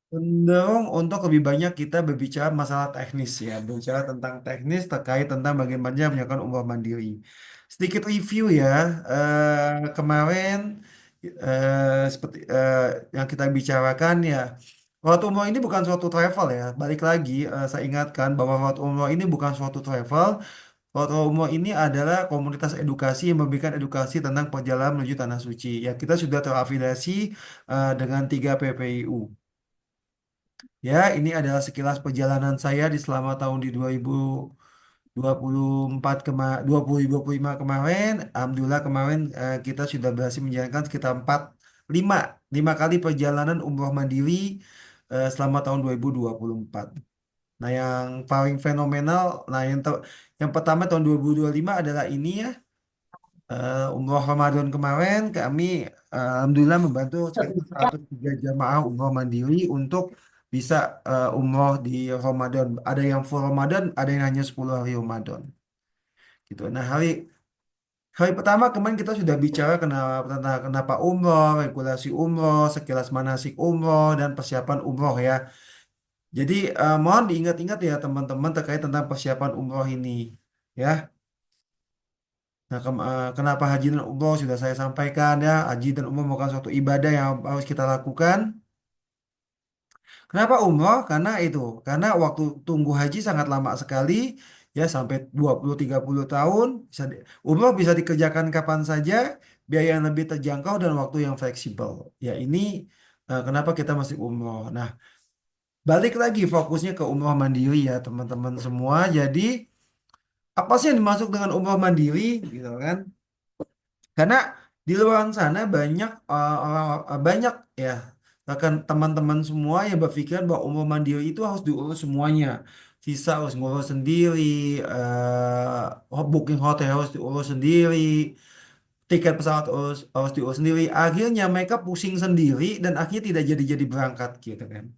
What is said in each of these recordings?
Cenderung untuk lebih banyak kita berbicara masalah teknis ya, berbicara tentang teknis terkait tentang bagaimana melakukan umroh mandiri. Sedikit review ya, kemarin seperti yang kita bicarakan ya, waktu umroh ini bukan suatu travel ya. Balik lagi, saya ingatkan bahwa waktu umroh ini bukan suatu travel. Waktu umroh ini adalah komunitas edukasi yang memberikan edukasi tentang perjalanan menuju Tanah Suci. Ya, kita sudah terafiliasi dengan 3 PPIU. Ya, ini adalah sekilas perjalanan saya di selama tahun di 2024 2025 kemarin. Alhamdulillah kemarin kita sudah berhasil menjalankan sekitar 5 5 kali perjalanan umroh mandiri selama tahun 2024. Nah, yang paling fenomenal, nah yang pertama tahun 2025 adalah ini ya, umroh Ramadan kemarin kami alhamdulillah membantu sekitar 103 jamaah umroh mandiri untuk bisa umroh di Ramadan. Ada yang full Ramadan, ada yang hanya 10 hari Ramadan. Gitu. Nah, hari pertama kemarin kita sudah bicara kenapa umroh, regulasi umroh, sekilas manasik umroh dan persiapan umroh ya. Jadi mohon diingat-ingat ya teman-teman terkait tentang persiapan umroh ini ya. Nah, kenapa haji dan umroh sudah saya sampaikan ya. Haji dan umroh merupakan suatu ibadah yang harus kita lakukan. Kenapa umroh? Karena waktu tunggu haji sangat lama sekali ya sampai 20 30 tahun. Umroh bisa dikerjakan kapan saja, biaya yang lebih terjangkau dan waktu yang fleksibel. Ya ini kenapa kita masih umroh. Nah, balik lagi fokusnya ke umroh mandiri ya teman-teman semua. Jadi apa sih yang dimaksud dengan umroh mandiri gitu kan? Karena di luar sana banyak banyak ya bahkan teman-teman semua yang berpikiran bahwa umroh mandiri itu harus diurus semuanya. Visa harus ngurus sendiri, booking hotel harus diurus sendiri, tiket pesawat harus diurus sendiri. Akhirnya mereka pusing sendiri dan akhirnya tidak jadi berangkat gitu kan.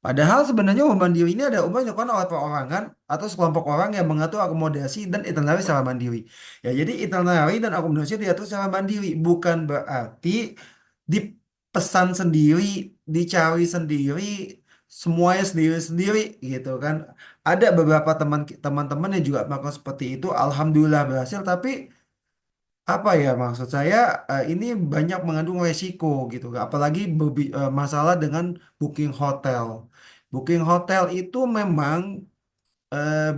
Padahal sebenarnya umroh mandiri ini ada umroh yang dilakukan oleh perorangan atau sekelompok orang yang mengatur akomodasi dan itinerary secara mandiri. Ya, jadi itinerary dan akomodasi diatur secara mandiri, bukan berarti dipesan sendiri, dicari sendiri, semuanya sendiri-sendiri gitu kan. Ada beberapa teman-teman yang juga melakukan seperti itu, alhamdulillah berhasil, tapi apa ya maksud saya ini banyak mengandung resiko gitu apalagi masalah dengan booking hotel. Booking hotel itu memang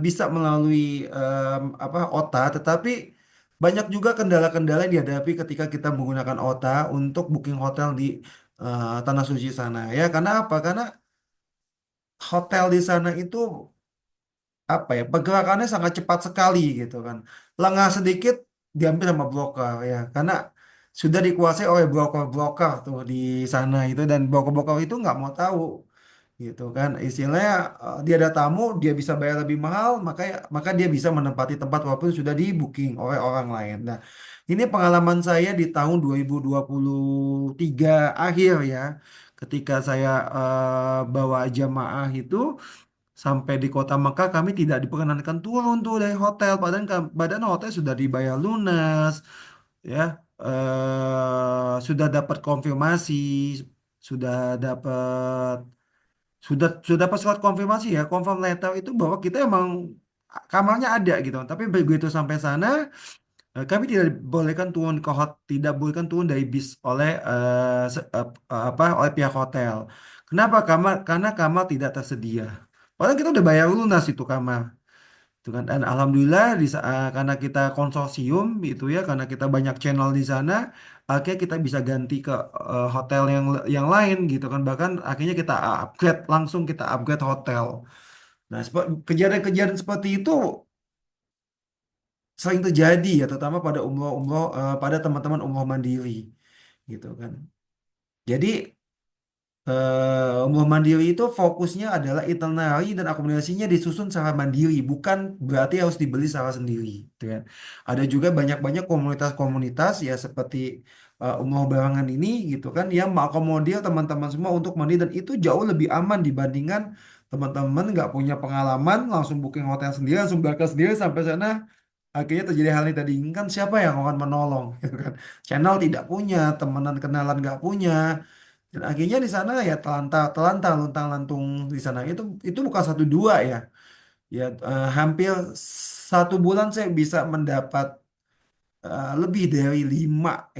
bisa melalui OTA, tetapi banyak juga kendala-kendala yang dihadapi ketika kita menggunakan OTA untuk booking hotel di Tanah Suci sana ya. Karena apa? Karena hotel di sana itu apa ya pergerakannya sangat cepat sekali gitu kan, lengah sedikit diambil sama broker ya, karena sudah dikuasai oleh broker-broker tuh di sana itu, dan broker-broker itu nggak mau tahu gitu kan, istilahnya dia ada tamu dia bisa bayar lebih mahal, maka dia bisa menempati tempat walaupun sudah di booking oleh orang lain. Nah, ini pengalaman saya di tahun 2023 akhir ya, ketika saya bawa jamaah itu sampai di kota Mekah, kami tidak diperkenankan turun tuh dari hotel. Badan hotel sudah dibayar lunas, ya, sudah dapat konfirmasi, sudah dapat sudah dapat surat konfirmasi ya, confirm letter itu bahwa kita emang kamarnya ada gitu. Tapi begitu sampai sana, kami tidak bolehkan turun dari bis oleh oleh pihak hotel. Kenapa? Karena kamar tidak tersedia. Padahal kita udah bayar lunas itu kamar. Itu kan. Dan alhamdulillah karena kita konsorsium gitu ya, karena kita banyak channel di sana, akhirnya kita bisa ganti ke hotel yang lain gitu kan. Bahkan akhirnya kita upgrade hotel. Nah, kejadian-kejadian seperti itu sering terjadi ya, terutama pada umroh-umroh pada teman-teman umroh mandiri gitu kan. Jadi umroh mandiri itu fokusnya adalah itinerary dan akomodasinya disusun secara mandiri, bukan berarti harus dibeli secara sendiri, gitu kan. Ada juga banyak-banyak komunitas-komunitas ya seperti umroh barangan ini gitu kan, yang mengakomodir teman-teman semua untuk mandi, dan itu jauh lebih aman dibandingkan teman-teman nggak punya pengalaman langsung booking hotel sendiri, langsung berangkat sendiri sampai sana. Akhirnya terjadi hal yang tadi inginkan, siapa yang akan menolong gitu kan? Channel tidak punya, temenan kenalan nggak punya. Dan akhirnya di sana ya telantar telantar luntang lantung di sana itu bukan satu dua ya. Ya, hampir 1 bulan saya bisa mendapat lebih dari lima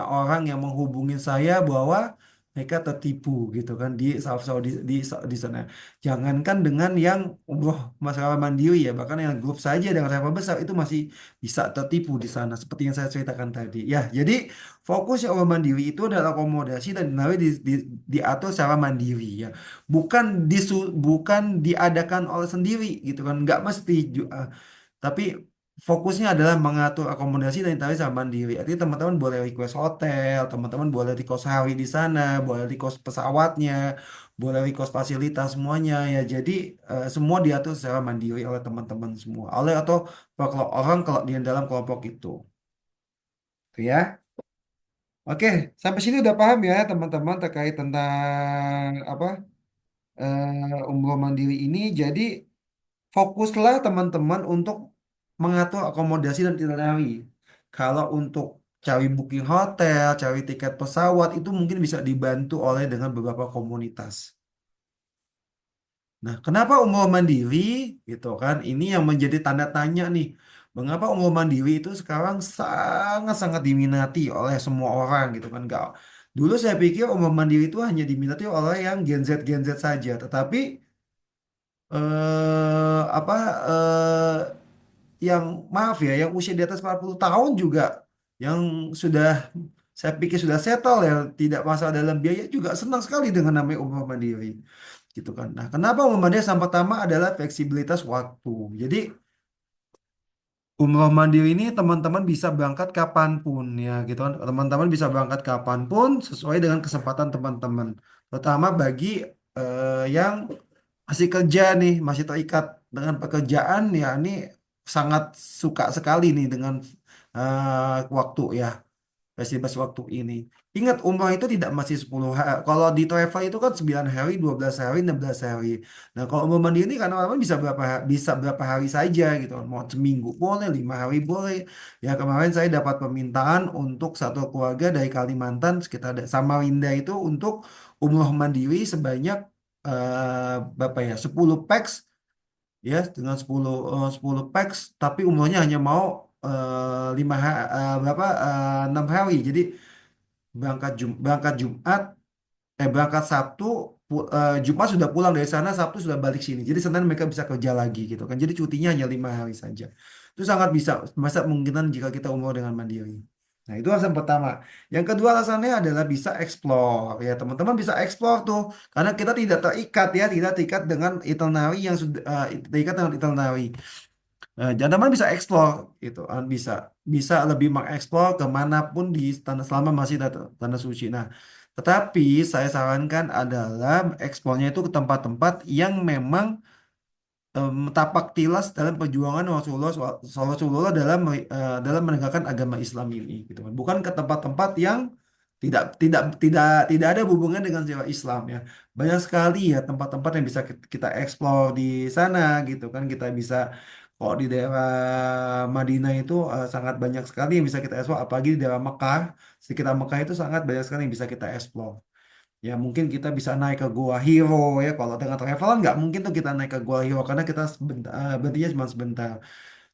orang yang menghubungin saya bahwa mereka tertipu gitu kan di Saudi di sana. Jangankan dengan yang umroh masalah mandiri ya, bahkan yang grup saja dengan level besar itu masih bisa tertipu di sana seperti yang saya ceritakan tadi. Ya, jadi fokus yang umroh mandiri itu adalah akomodasi dan diatur secara mandiri ya. Bukan diadakan oleh sendiri gitu kan. Nggak mesti tapi fokusnya adalah mengatur akomodasi dan tarik sama mandiri. Artinya teman-teman boleh request hotel, teman-teman boleh request hari di sana, boleh request pesawatnya, boleh request fasilitas semuanya ya. Jadi semua diatur secara mandiri oleh teman-teman semua. Oleh atau per orang kalau di dalam kelompok itu. Tuh ya. Oke, sampai sini udah paham ya teman-teman terkait tentang apa umroh mandiri ini. Jadi fokuslah teman-teman untuk mengatur akomodasi dan itinerary. Kalau untuk cari booking hotel, cari tiket pesawat itu mungkin bisa dibantu oleh dengan beberapa komunitas. Nah, kenapa umroh mandiri gitu kan? Ini yang menjadi tanda tanya nih. Mengapa umroh mandiri itu sekarang sangat-sangat diminati oleh semua orang gitu kan? Enggak. Dulu saya pikir umroh mandiri itu hanya diminati oleh yang Gen Z saja, tetapi apa yang maaf ya, yang usia di atas 40 tahun juga yang sudah saya pikir sudah settle ya, tidak masalah dalam biaya juga senang sekali dengan namanya umroh mandiri gitu kan. Nah, kenapa umroh mandiri yang pertama adalah fleksibilitas waktu. Jadi umroh mandiri ini teman-teman bisa berangkat kapanpun ya gitu kan. Teman-teman bisa berangkat kapanpun sesuai dengan kesempatan teman-teman. Terutama bagi yang masih kerja nih, masih terikat dengan pekerjaan ya ini sangat suka sekali nih dengan waktu ya. Festival waktu ini. Ingat umroh itu tidak masih 10 hari. Kalau di travel itu kan 9 hari, 12 hari, 16 hari. Nah, kalau umroh mandiri ini karena orang bisa bisa berapa hari saja gitu. Mau seminggu boleh, 5 hari boleh. Ya kemarin saya dapat permintaan untuk satu keluarga dari Kalimantan sekitar Samarinda itu untuk umroh mandiri sebanyak berapa ya? 10 pax ya dengan 10 pax tapi umurnya hanya mau 6 hari jadi berangkat Jumat berangkat Sabtu Jumat sudah pulang dari sana Sabtu sudah balik sini jadi Senin mereka bisa kerja lagi gitu kan jadi cutinya hanya 5 hari saja itu sangat bisa masa mungkinan jika kita umur dengan mandiri. Nah, itu alasan pertama. Yang kedua alasannya adalah bisa explore. Ya, teman-teman bisa explore tuh. Karena kita tidak terikat ya, tidak terikat dengan itinerary yang sudah terikat dengan itinerary. Jadi teman bisa explore gitu, bisa bisa lebih mengeksplor kemanapun di tanah selama masih tanah suci. Nah, tetapi saya sarankan adalah eksplornya itu ke tempat-tempat yang memang tapak tilas dalam perjuangan Rasulullah dalam menegakkan agama Islam ini gitu kan. Bukan ke tempat-tempat yang tidak ada hubungan dengan sejarah Islam ya. Banyak sekali ya tempat-tempat yang bisa kita explore di sana gitu kan. Kita bisa kok di daerah Madinah itu sangat banyak sekali yang bisa kita explore apalagi di daerah Mekah. Sekitar Mekah itu sangat banyak sekali yang bisa kita explore. Ya mungkin kita bisa naik ke Gua Hero ya. Kalau dengan travelan nggak mungkin tuh kita naik ke Gua Hero karena kita sebentar, berhentinya cuma sebentar.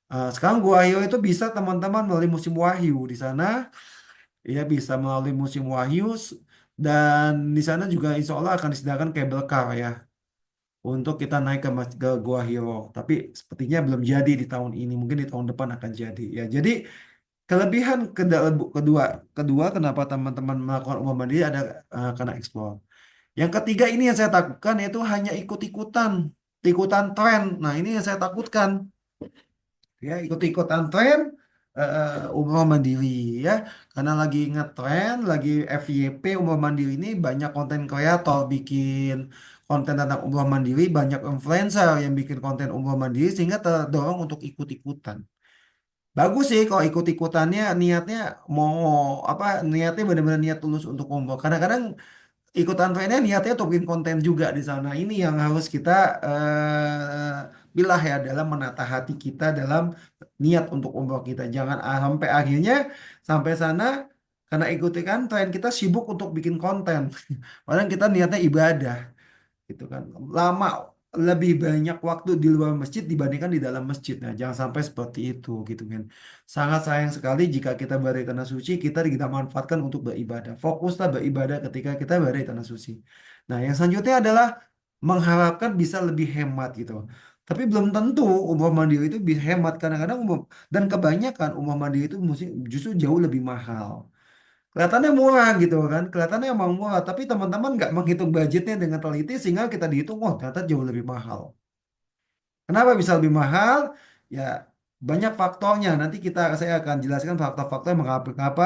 Sekarang Gua Hero itu bisa teman-teman melalui musim wahyu di sana. Ya bisa melalui musim wahyu dan di sana juga insya Allah akan disediakan cable car ya untuk kita naik ke Gua Hero. Tapi sepertinya belum jadi di tahun ini. Mungkin di tahun depan akan jadi. Ya jadi kelebihan kedua kedua kenapa teman-teman melakukan umroh mandiri ada karena explore. Yang ketiga ini yang saya takutkan yaitu hanya ikutan tren. Nah, ini yang saya takutkan. Ya, ikut-ikutan tren umroh mandiri ya. Karena lagi ngetren, lagi FYP umroh mandiri ini banyak konten kreator bikin konten tentang umroh mandiri, banyak influencer yang bikin konten umroh mandiri sehingga terdorong untuk ikut-ikutan. Bagus sih kalau ikut-ikutannya niatnya mau apa niatnya benar-benar niat tulus untuk umroh. Kadang-kadang ikutan trennya niatnya untuk bikin konten juga di sana. Ini yang harus kita pilah ya dalam menata hati kita dalam niat untuk umroh kita. Jangan sampai akhirnya sampai sana Karena ikuti kan tren kita sibuk untuk bikin konten. Padahal kita niatnya ibadah gitu kan. Lama lebih banyak waktu di luar masjid dibandingkan di dalam masjid. Nah, jangan sampai seperti itu gitu kan. Sangat sayang sekali jika kita berada di tanah suci, kita manfaatkan untuk beribadah. Fokuslah beribadah ketika kita berada di tanah suci. Nah, yang selanjutnya adalah mengharapkan bisa lebih hemat gitu. Tapi belum tentu umroh mandiri itu bisa hemat. Kadang-kadang dan kebanyakan umroh mandiri itu justru jauh lebih mahal. Kelihatannya murah gitu kan, kelihatannya emang murah, tapi teman-teman nggak menghitung budgetnya dengan teliti sehingga kita dihitung, wah ternyata jauh lebih mahal. Kenapa bisa lebih mahal? Ya banyak faktornya. Nanti saya akan jelaskan faktor-faktor mengapa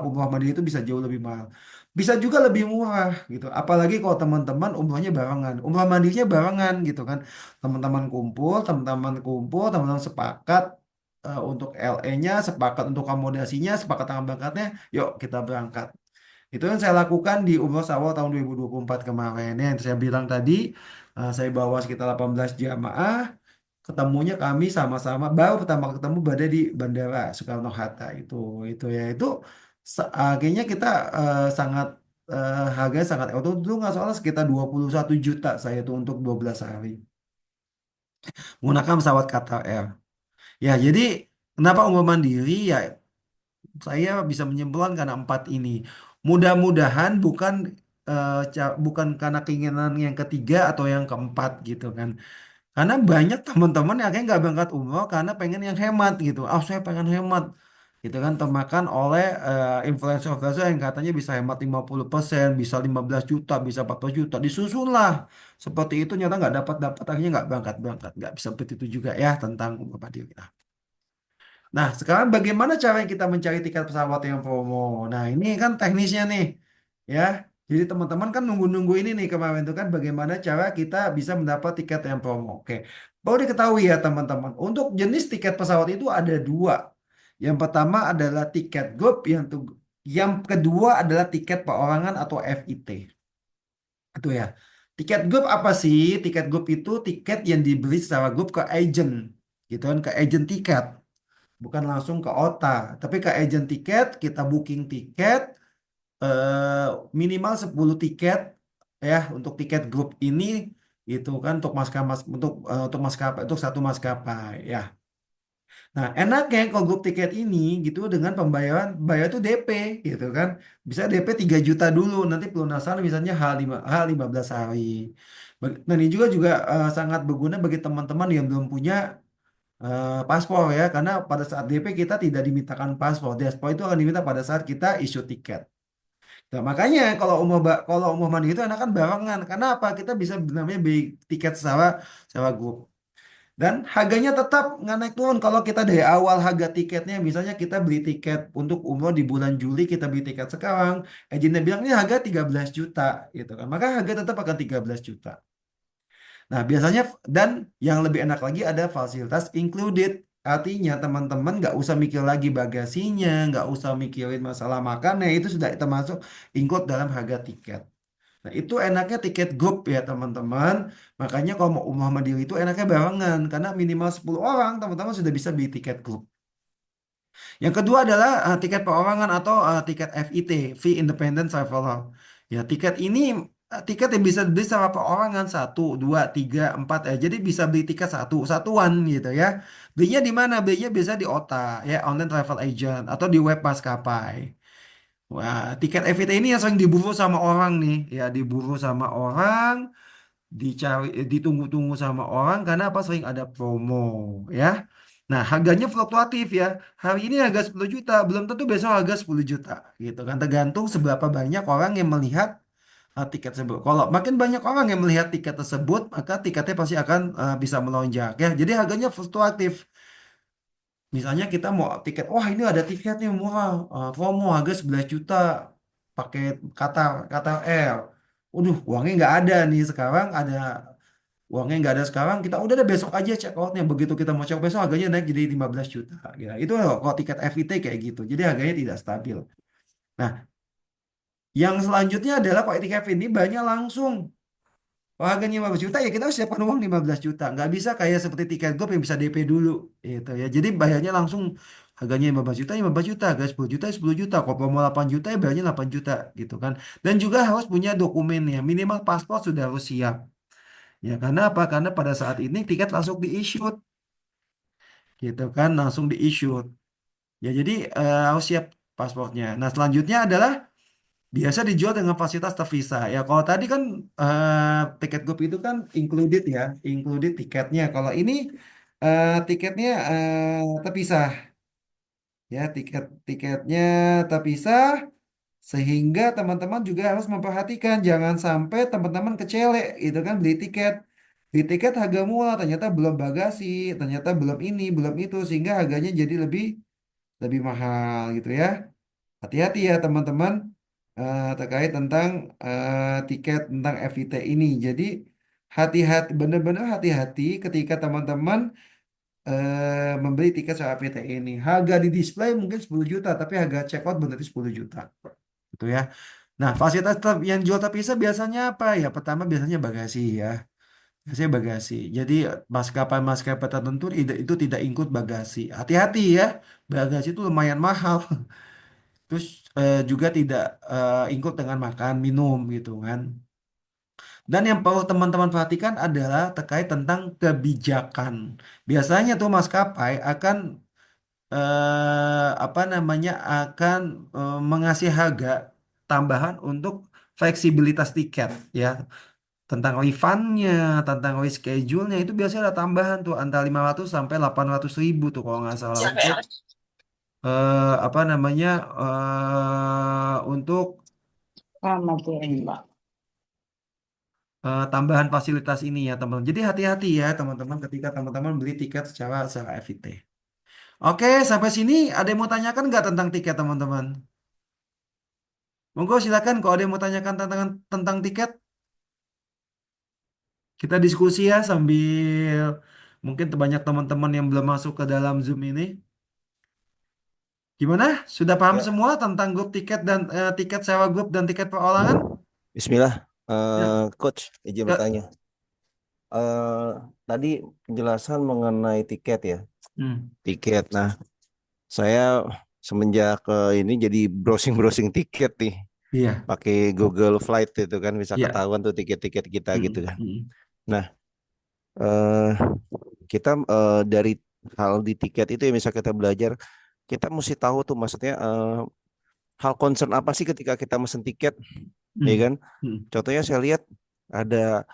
umroh mandiri itu bisa jauh lebih mahal. Bisa juga lebih murah gitu. Apalagi kalau teman-teman umrohnya barengan, umroh mandirinya barengan gitu kan. Teman-teman kumpul, sepakat untuk LE-nya, sepakat untuk akomodasinya, sepakat tanggal berangkatnya, yuk kita berangkat. Itu yang saya lakukan di Umroh Sawal tahun 2024 kemarin. Ya, yang saya bilang tadi, saya bawa sekitar 18 jamaah. Ketemunya kami sama-sama baru pertama ketemu berada di Bandara Soekarno-Hatta itu akhirnya kita sangat harganya sangat itu dulu nggak salah sekitar 21 juta saya tuh untuk 12 hari menggunakan pesawat Qatar Air. Ya, jadi kenapa umroh mandiri ya saya bisa menyimpulkan karena empat ini. Mudah-mudahan bukan karena keinginan yang ketiga atau yang keempat gitu kan. Karena banyak teman-teman yang akhirnya nggak berangkat umroh karena pengen yang hemat gitu. Ah, saya pengen hemat. Gitu kan termakan oleh influencer-influencer yang katanya bisa hemat 50%, bisa 15 juta, bisa 40 juta. Disusun lah. Seperti itu nyata nggak dapat-dapat akhirnya nggak berangkat-berangkat. Nggak bisa seperti itu juga ya tentang umroh mandiri. Nah, sekarang bagaimana cara kita mencari tiket pesawat yang promo? Nah, ini kan teknisnya nih, ya. Jadi teman-teman kan nunggu-nunggu ini nih kemarin itu kan bagaimana cara kita bisa mendapat tiket yang promo. Oke, perlu diketahui ya teman-teman. Untuk jenis tiket pesawat itu ada dua. Yang pertama adalah tiket grup, yang kedua adalah tiket perorangan atau FIT. Itu ya. Tiket grup apa sih? Tiket grup itu tiket yang dibeli secara grup ke agent, gitu kan, ke agent tiket bukan langsung ke OTA, tapi ke agen tiket, kita booking tiket eh, minimal 10 tiket ya untuk tiket grup ini gitu kan untuk untuk maskapai untuk satu maskapai ya. Nah, enaknya kalau grup tiket ini gitu dengan pembayaran bayar tuh DP gitu kan. Bisa DP 3 juta dulu nanti pelunasan misalnya H15 hari. Nah, ini juga sangat berguna bagi teman-teman yang belum punya paspor ya karena pada saat DP kita tidak dimintakan paspor. Paspor itu akan diminta pada saat kita issue tiket. Nah, makanya kalau umum mandiri itu enakan barengan. Karena apa? Kita bisa namanya beli tiket sewa grup. Dan harganya tetap nggak naik turun kalau kita dari awal harga tiketnya misalnya kita beli tiket untuk umroh di bulan Juli kita beli tiket sekarang agennya bilang ini harga 13 juta gitu kan maka harga tetap akan 13 juta. Nah, biasanya dan yang lebih enak lagi ada fasilitas included. Artinya teman-teman nggak usah mikir lagi bagasinya, nggak usah mikirin masalah makannya, itu sudah termasuk include dalam harga tiket. Nah, itu enaknya tiket grup ya teman-teman. Makanya kalau mau umroh mandiri itu enaknya barengan, karena minimal 10 orang teman-teman sudah bisa beli tiket grup. Yang kedua adalah tiket perorangan atau tiket FIT, Fee Independent Traveler. Ya, tiket yang bisa dibeli secara perorangan satu, dua, tiga, empat. Jadi bisa beli tiket satuan gitu ya. Belinya di mana? Belinya bisa di OTA, ya Online Travel Agent atau di web maskapai. Wah, tiket FIT ini yang sering diburu sama orang nih, ya diburu sama orang, ditunggu-tunggu sama orang karena apa sering ada promo ya. Nah, harganya fluktuatif ya. Hari ini harga 10 juta, belum tentu besok harga 10 juta gitu kan. Tergantung seberapa banyak orang yang melihat tiket tersebut. Kalau makin banyak orang yang melihat tiket tersebut, maka tiketnya pasti akan bisa melonjak ya. Jadi harganya fluktuatif. Misalnya kita mau tiket, wah ini ada tiket nih murah, promo harga 11 juta, pakai kata Air. Waduh, uangnya nggak ada nih sekarang, uangnya nggak ada sekarang, kita udah deh besok aja check outnya. Begitu kita mau check besok harganya naik jadi 15 juta. Ya, itu kalau tiket FIT kayak gitu, jadi harganya tidak stabil. Nah, yang selanjutnya adalah kalau tiket FIT ini banyak langsung. Kalau harganya 15 juta ya kita harus siapkan uang 15 juta. Nggak bisa kayak seperti tiket GoP yang bisa DP dulu. Gitu ya. Jadi bayarnya langsung Harganya 15 juta, harga 10 juta. Kalau mau 8 juta ya bayarnya 8 juta gitu kan. Dan juga harus punya dokumennya, minimal paspor sudah harus siap. Ya, karena apa? Karena pada saat ini tiket langsung di-issue gitu kan, langsung di-issue. Ya, jadi harus siap paspornya. Nah, selanjutnya adalah biasa dijual dengan fasilitas terpisah. Ya, kalau tadi kan tiket grup itu kan included ya, included tiketnya. Kalau ini tiketnya terpisah. Ya, tiketnya terpisah sehingga teman-teman juga harus memperhatikan jangan sampai teman-teman kecele gitu kan beli tiket. Beli tiket harga murah ternyata belum bagasi, ternyata belum ini, belum itu sehingga harganya jadi lebih lebih mahal gitu ya. Hati-hati ya teman-teman terkait tentang tiket tentang FIT ini. Jadi hati-hati, benar-benar hati-hati ketika teman-teman membeli tiket soal FIT ini. Harga di display mungkin 10 juta, tapi harga check out berarti 10 juta. Gitu ya. Nah, fasilitas yang jual terpisah biasanya apa? Ya, pertama biasanya bagasi ya. Biasanya bagasi. Jadi maskapai-maskapai tertentu itu tidak include bagasi. Hati-hati ya, bagasi itu lumayan mahal. Terus juga tidak include dengan makan, minum gitu kan. Dan yang perlu teman-teman perhatikan adalah terkait tentang kebijakan. Biasanya tuh maskapai akan apa namanya akan mengasih harga tambahan untuk fleksibilitas tiket ya. Tentang refundnya, tentang reschedule-nya itu biasanya ada tambahan tuh antara 500 sampai 800 ribu tuh kalau nggak salah untuk apa namanya untuk Selamat ya, Mbak. tambahan fasilitas ini ya teman-teman. Jadi hati-hati ya teman-teman ketika teman-teman beli tiket secara FIT. Oke, sampai sini ada yang mau tanyakan nggak tentang tiket teman-teman? Monggo silakan kalau ada yang mau tanyakan tentang tiket, kita diskusi ya sambil mungkin banyak teman-teman yang belum masuk ke dalam Zoom ini. Gimana? Sudah paham Ya, semua tentang grup tiket dan tiket sewa grup dan tiket perorangan? Bismillah. Ya. Coach, izin Ya. bertanya. Tadi penjelasan mengenai tiket ya, Hmm. tiket. Nah, saya semenjak ini jadi browsing-browsing tiket nih, Iya. pakai Google Flight itu kan bisa Iya. ketahuan tuh tiket-tiket kita gitu Hmm. kan. Hmm. Nah, eh, kita dari hal di tiket itu yang bisa kita belajar, kita mesti tahu tuh maksudnya hal concern apa sih ketika kita mesen tiket, ya Hmm. kan? Hmm. Contohnya saya lihat ada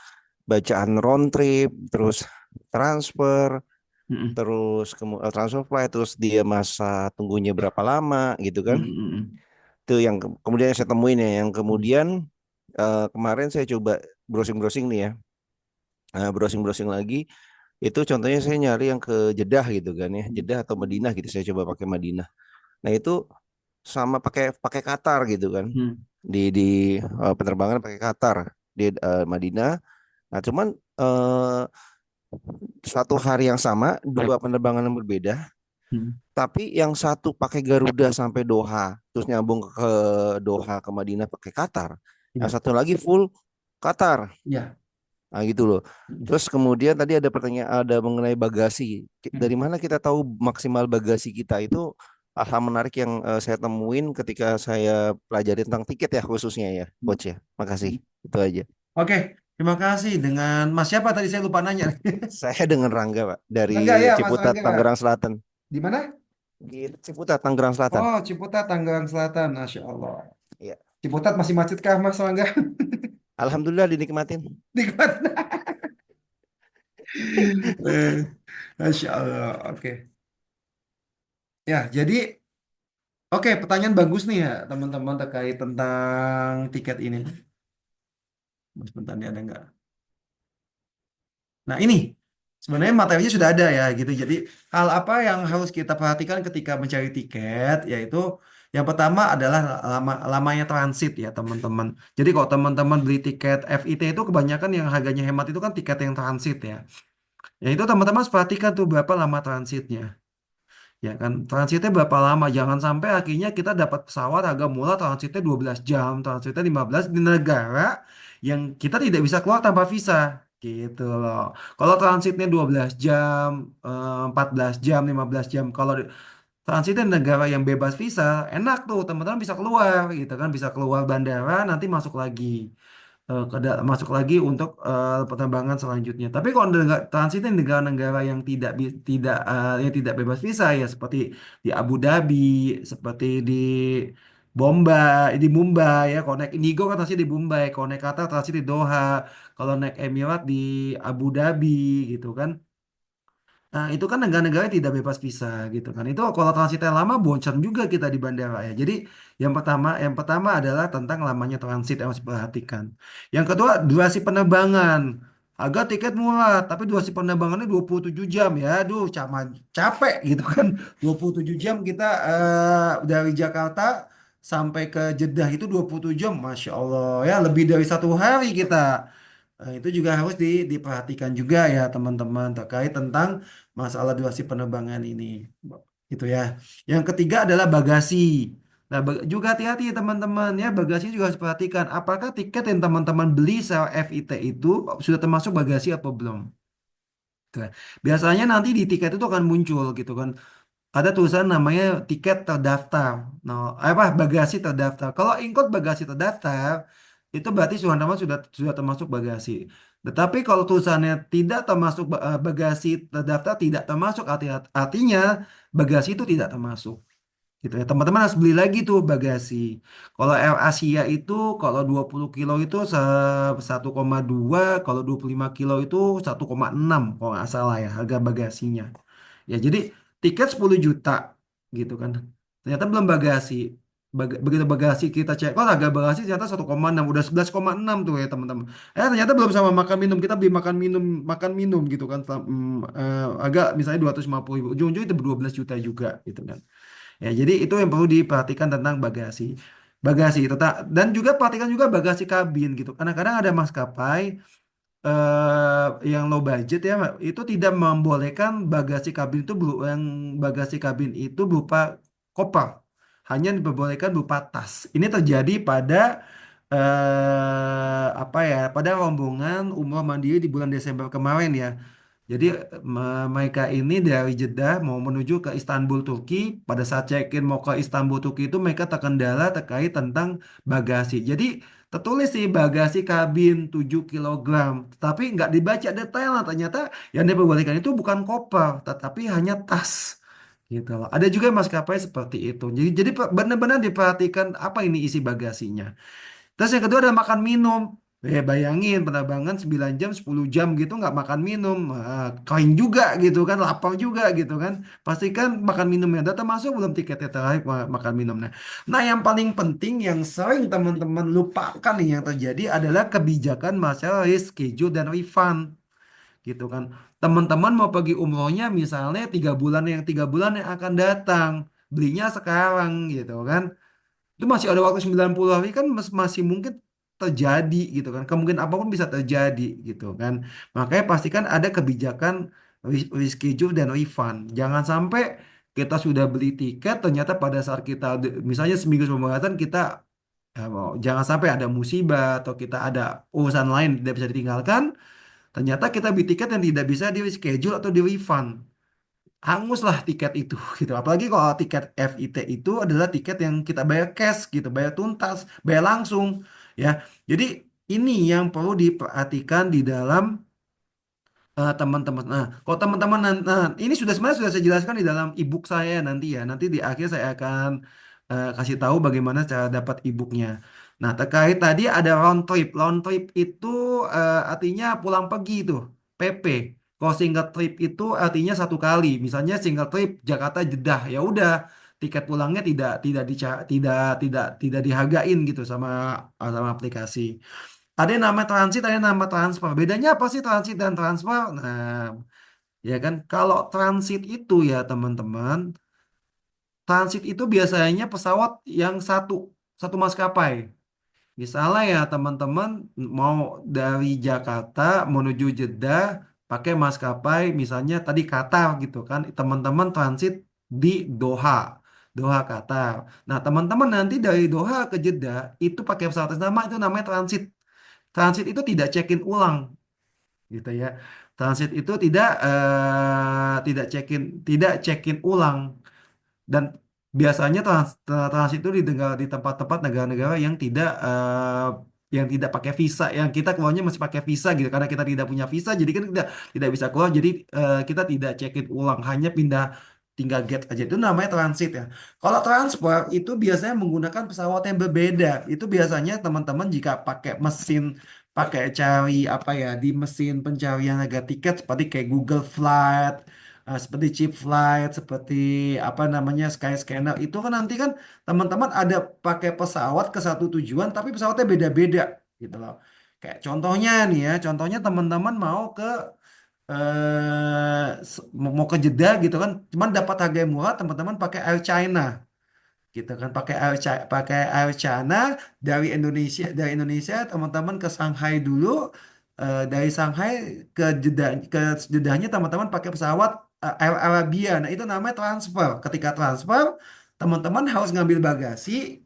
bacaan round trip, terus transfer, Hmm. terus transfer flight, terus dia masa tunggunya berapa lama gitu kan. Hmm. Hmm. Itu yang kemudian saya temuin ya, yang Hmm. kemudian kemarin saya coba browsing-browsing nih ya. Browsing-browsing lagi itu contohnya saya nyari yang ke Jeddah gitu kan ya, Jeddah atau Madinah gitu. Saya coba pakai Madinah. Nah, itu sama pakai pakai Qatar gitu kan. Hmm. Di penerbangan pakai Qatar di Madinah. Nah, cuman eh, satu hari yang sama, dua penerbangan yang berbeda, Hmm. tapi yang satu pakai Garuda sampai Doha, terus nyambung ke Doha ke Madinah pakai Qatar. Yang Ya. satu lagi full Qatar. Ya. Nah, gitu loh. Hmm. Terus kemudian tadi ada pertanyaan ada mengenai bagasi. Dari Hmm. mana kita tahu maksimal bagasi kita itu hal menarik yang saya temuin ketika saya pelajari tentang tiket ya khususnya ya, Hmm. coach ya. Makasih. Itu aja. Oke, terima kasih dengan Mas siapa tadi saya lupa nanya. Saya dengan Rangga, Pak, dari Rangga ya, Mas Ciputat, Rangga. Tangerang Selatan. Di mana? Di Ciputat, Tangerang Selatan. Oh, Ciputat, Tangerang Selatan. Masya Allah. Iya. Ciputat masih macet kah, Mas Rangga? Alhamdulillah dinikmatin. Nikmat. Masya Allah. Oke. Ya, jadi oke, pertanyaan bagus nih ya, teman-teman terkait tentang tiket ini. Sebentar nih ada nggak? Nah, ini sebenarnya materinya sudah ada ya gitu. Jadi hal apa yang harus kita perhatikan ketika mencari tiket, yaitu yang pertama adalah lamanya transit ya teman-teman. Jadi kalau teman-teman beli tiket FIT itu kebanyakan yang harganya hemat itu kan tiket yang transit ya. Ya itu teman-teman harus perhatikan tuh berapa lama transitnya. Ya kan, transitnya berapa lama? Jangan sampai akhirnya kita dapat pesawat harga murah transitnya 12 jam, transitnya 15 di negara yang kita tidak bisa keluar tanpa visa. Gitu loh. Kalau transitnya 12 jam, 14 jam, 15 jam. Kalau transit di negara yang bebas visa, enak tuh teman-teman bisa keluar gitu kan, bisa keluar bandara nanti masuk lagi masuk lagi untuk penerbangan selanjutnya. Tapi kalau transit di negara-negara yang yang tidak bebas visa ya seperti di Abu Dhabi, seperti di Mumbai ya. Kalau naik Indigo kan transit di Mumbai, kalau naik Qatar transit di Doha, kalau naik Emirat di Abu Dhabi gitu kan. Nah, itu kan negara-negara yang tidak bebas visa gitu kan. Itu kalau transitnya lama bonceng juga kita di bandara ya. Jadi yang pertama adalah tentang lamanya transit yang harus diperhatikan. Yang kedua, durasi penerbangan. Harga tiket murah, tapi durasi penerbangannya 27 jam ya. Aduh, capek gitu kan. 27 jam kita dari Jakarta sampai ke Jeddah itu 27 jam. Masya Allah ya, lebih dari 1 hari kita. Itu juga harus diperhatikan juga ya teman-teman terkait tentang masalah durasi penerbangan ini. Gitu ya. Yang ketiga adalah bagasi. Nah, juga hati-hati ya teman-teman ya, bagasi juga harus perhatikan. Apakah tiket yang teman-teman beli secara FIT itu sudah termasuk bagasi atau belum? Gitu ya. Biasanya nanti di tiket itu akan muncul gitu kan. Ada tulisan namanya tiket terdaftar. Nah, bagasi terdaftar. Kalau include bagasi terdaftar, itu berarti sudah termasuk bagasi. Tetapi kalau tulisannya tidak termasuk bagasi terdaftar, tidak termasuk artinya bagasi itu tidak termasuk. Gitu ya. Teman-teman harus beli lagi tuh bagasi. Kalau Air Asia itu kalau 20 kilo itu 1,2, kalau 25 kilo itu 1,6 kalau nggak salah ya harga bagasinya. Ya, jadi tiket 10 juta gitu kan. Ternyata belum bagasi. Begitu bagasi kita cek, oh harga bagasi ternyata 1,6, udah 11,6 tuh ya teman-teman. Ternyata belum sama makan minum, kita beli makan minum gitu kan. Agak misalnya 250 ribu, ujung-ujung itu 12 juta juga gitu kan. Ya, jadi itu yang perlu diperhatikan tentang bagasi. Bagasi itu dan juga perhatikan juga bagasi kabin gitu. Kadang-kadang ada maskapai yang low budget ya itu tidak membolehkan yang bagasi kabin itu berupa koper, hanya diperbolehkan berupa tas. Ini terjadi pada apa ya, pada rombongan umroh mandiri di bulan Desember kemarin ya. Jadi mereka ini dari Jeddah mau menuju ke Istanbul Turki. Pada saat check-in mau ke Istanbul Turki itu mereka terkendala terkait tentang bagasi. Jadi tertulis sih bagasi kabin 7 kilogram, tapi nggak dibaca detail. Ternyata yang diperbolehkan itu bukan koper, tetapi hanya tas. Gitu loh. Ada juga maskapai seperti itu. Jadi benar-benar diperhatikan apa ini isi bagasinya. Terus yang kedua adalah makan minum. Bayangin penerbangan 9 jam, 10 jam gitu nggak makan minum. Kering juga gitu kan, lapar juga gitu kan. Pastikan makan minumnya. Data masuk belum tiketnya terakhir makan minumnya. Nah, yang paling penting yang sering teman-teman lupakan nih yang terjadi adalah kebijakan masalah reschedule dan refund gitu kan. Teman-teman mau pergi umrohnya misalnya 3 bulan yang akan datang. Belinya sekarang gitu kan. Itu masih ada waktu 90 hari kan masih mungkin terjadi gitu kan. Kemungkinan apapun bisa terjadi gitu kan. Makanya pastikan ada kebijakan reschedule dan refund. Jangan sampai kita sudah beli tiket ternyata pada saat kita misalnya seminggu sebelum keberangkatan kita jangan sampai ada musibah atau kita ada urusan lain tidak bisa ditinggalkan. Ternyata kita beli tiket yang tidak bisa di reschedule atau di refund, hanguslah tiket itu gitu. Apalagi kalau tiket FIT itu adalah tiket yang kita bayar cash gitu, bayar tuntas, bayar langsung ya. Jadi ini yang perlu diperhatikan di dalam teman-teman. Nah, kalau teman-teman ini sebenarnya sudah saya jelaskan di dalam ebook saya nanti ya. Nanti di akhir saya akan kasih tahu bagaimana cara dapat ebooknya. Nah, terkait tadi ada round trip. Round trip itu artinya pulang pergi itu, PP. Kalau single trip itu artinya 1 kali. Misalnya single trip Jakarta Jeddah, ya udah tiket pulangnya tidak dihargain gitu sama aplikasi. Ada yang nama transit, ada yang nama transfer. Bedanya apa sih transit dan transfer? Nah, ya kan, kalau transit itu ya teman-teman, transit itu biasanya pesawat yang satu maskapai. Misalnya ya teman-teman mau dari Jakarta menuju Jeddah pakai maskapai misalnya tadi Qatar gitu kan. Teman-teman transit di Doha, Doha Qatar. Nah, teman-teman nanti dari Doha ke Jeddah itu pakai pesawat yang sama itu namanya transit. Transit itu tidak check-in ulang gitu ya. Transit itu tidak check-in ulang. Dan biasanya transit itu di tempat-tempat negara-negara yang tidak pakai visa, yang kita keluarnya masih pakai visa gitu. Karena kita tidak punya visa, jadi kan tidak bisa keluar. Jadi kita tidak check in ulang, hanya tinggal get aja. Itu namanya transit ya. Kalau transfer itu biasanya menggunakan pesawat yang berbeda. Itu biasanya teman-teman jika pakai cari apa ya di mesin pencarian harga tiket seperti kayak Google Flight, seperti Cheap Flight, seperti apa namanya Skyscanner itu kan nanti kan teman-teman ada pakai pesawat ke satu tujuan tapi pesawatnya beda-beda gitu loh. Kayak contohnya nih ya, contohnya teman-teman mau ke Jeddah gitu kan, cuman dapat harga yang murah, teman-teman pakai Air China gitu kan, pakai Air China dari Indonesia teman-teman ke Shanghai dulu, dari Shanghai ke Jeddahnya teman-teman pakai pesawat Air Arabia. Nah itu namanya transfer. Ketika transfer teman-teman harus ngambil bagasi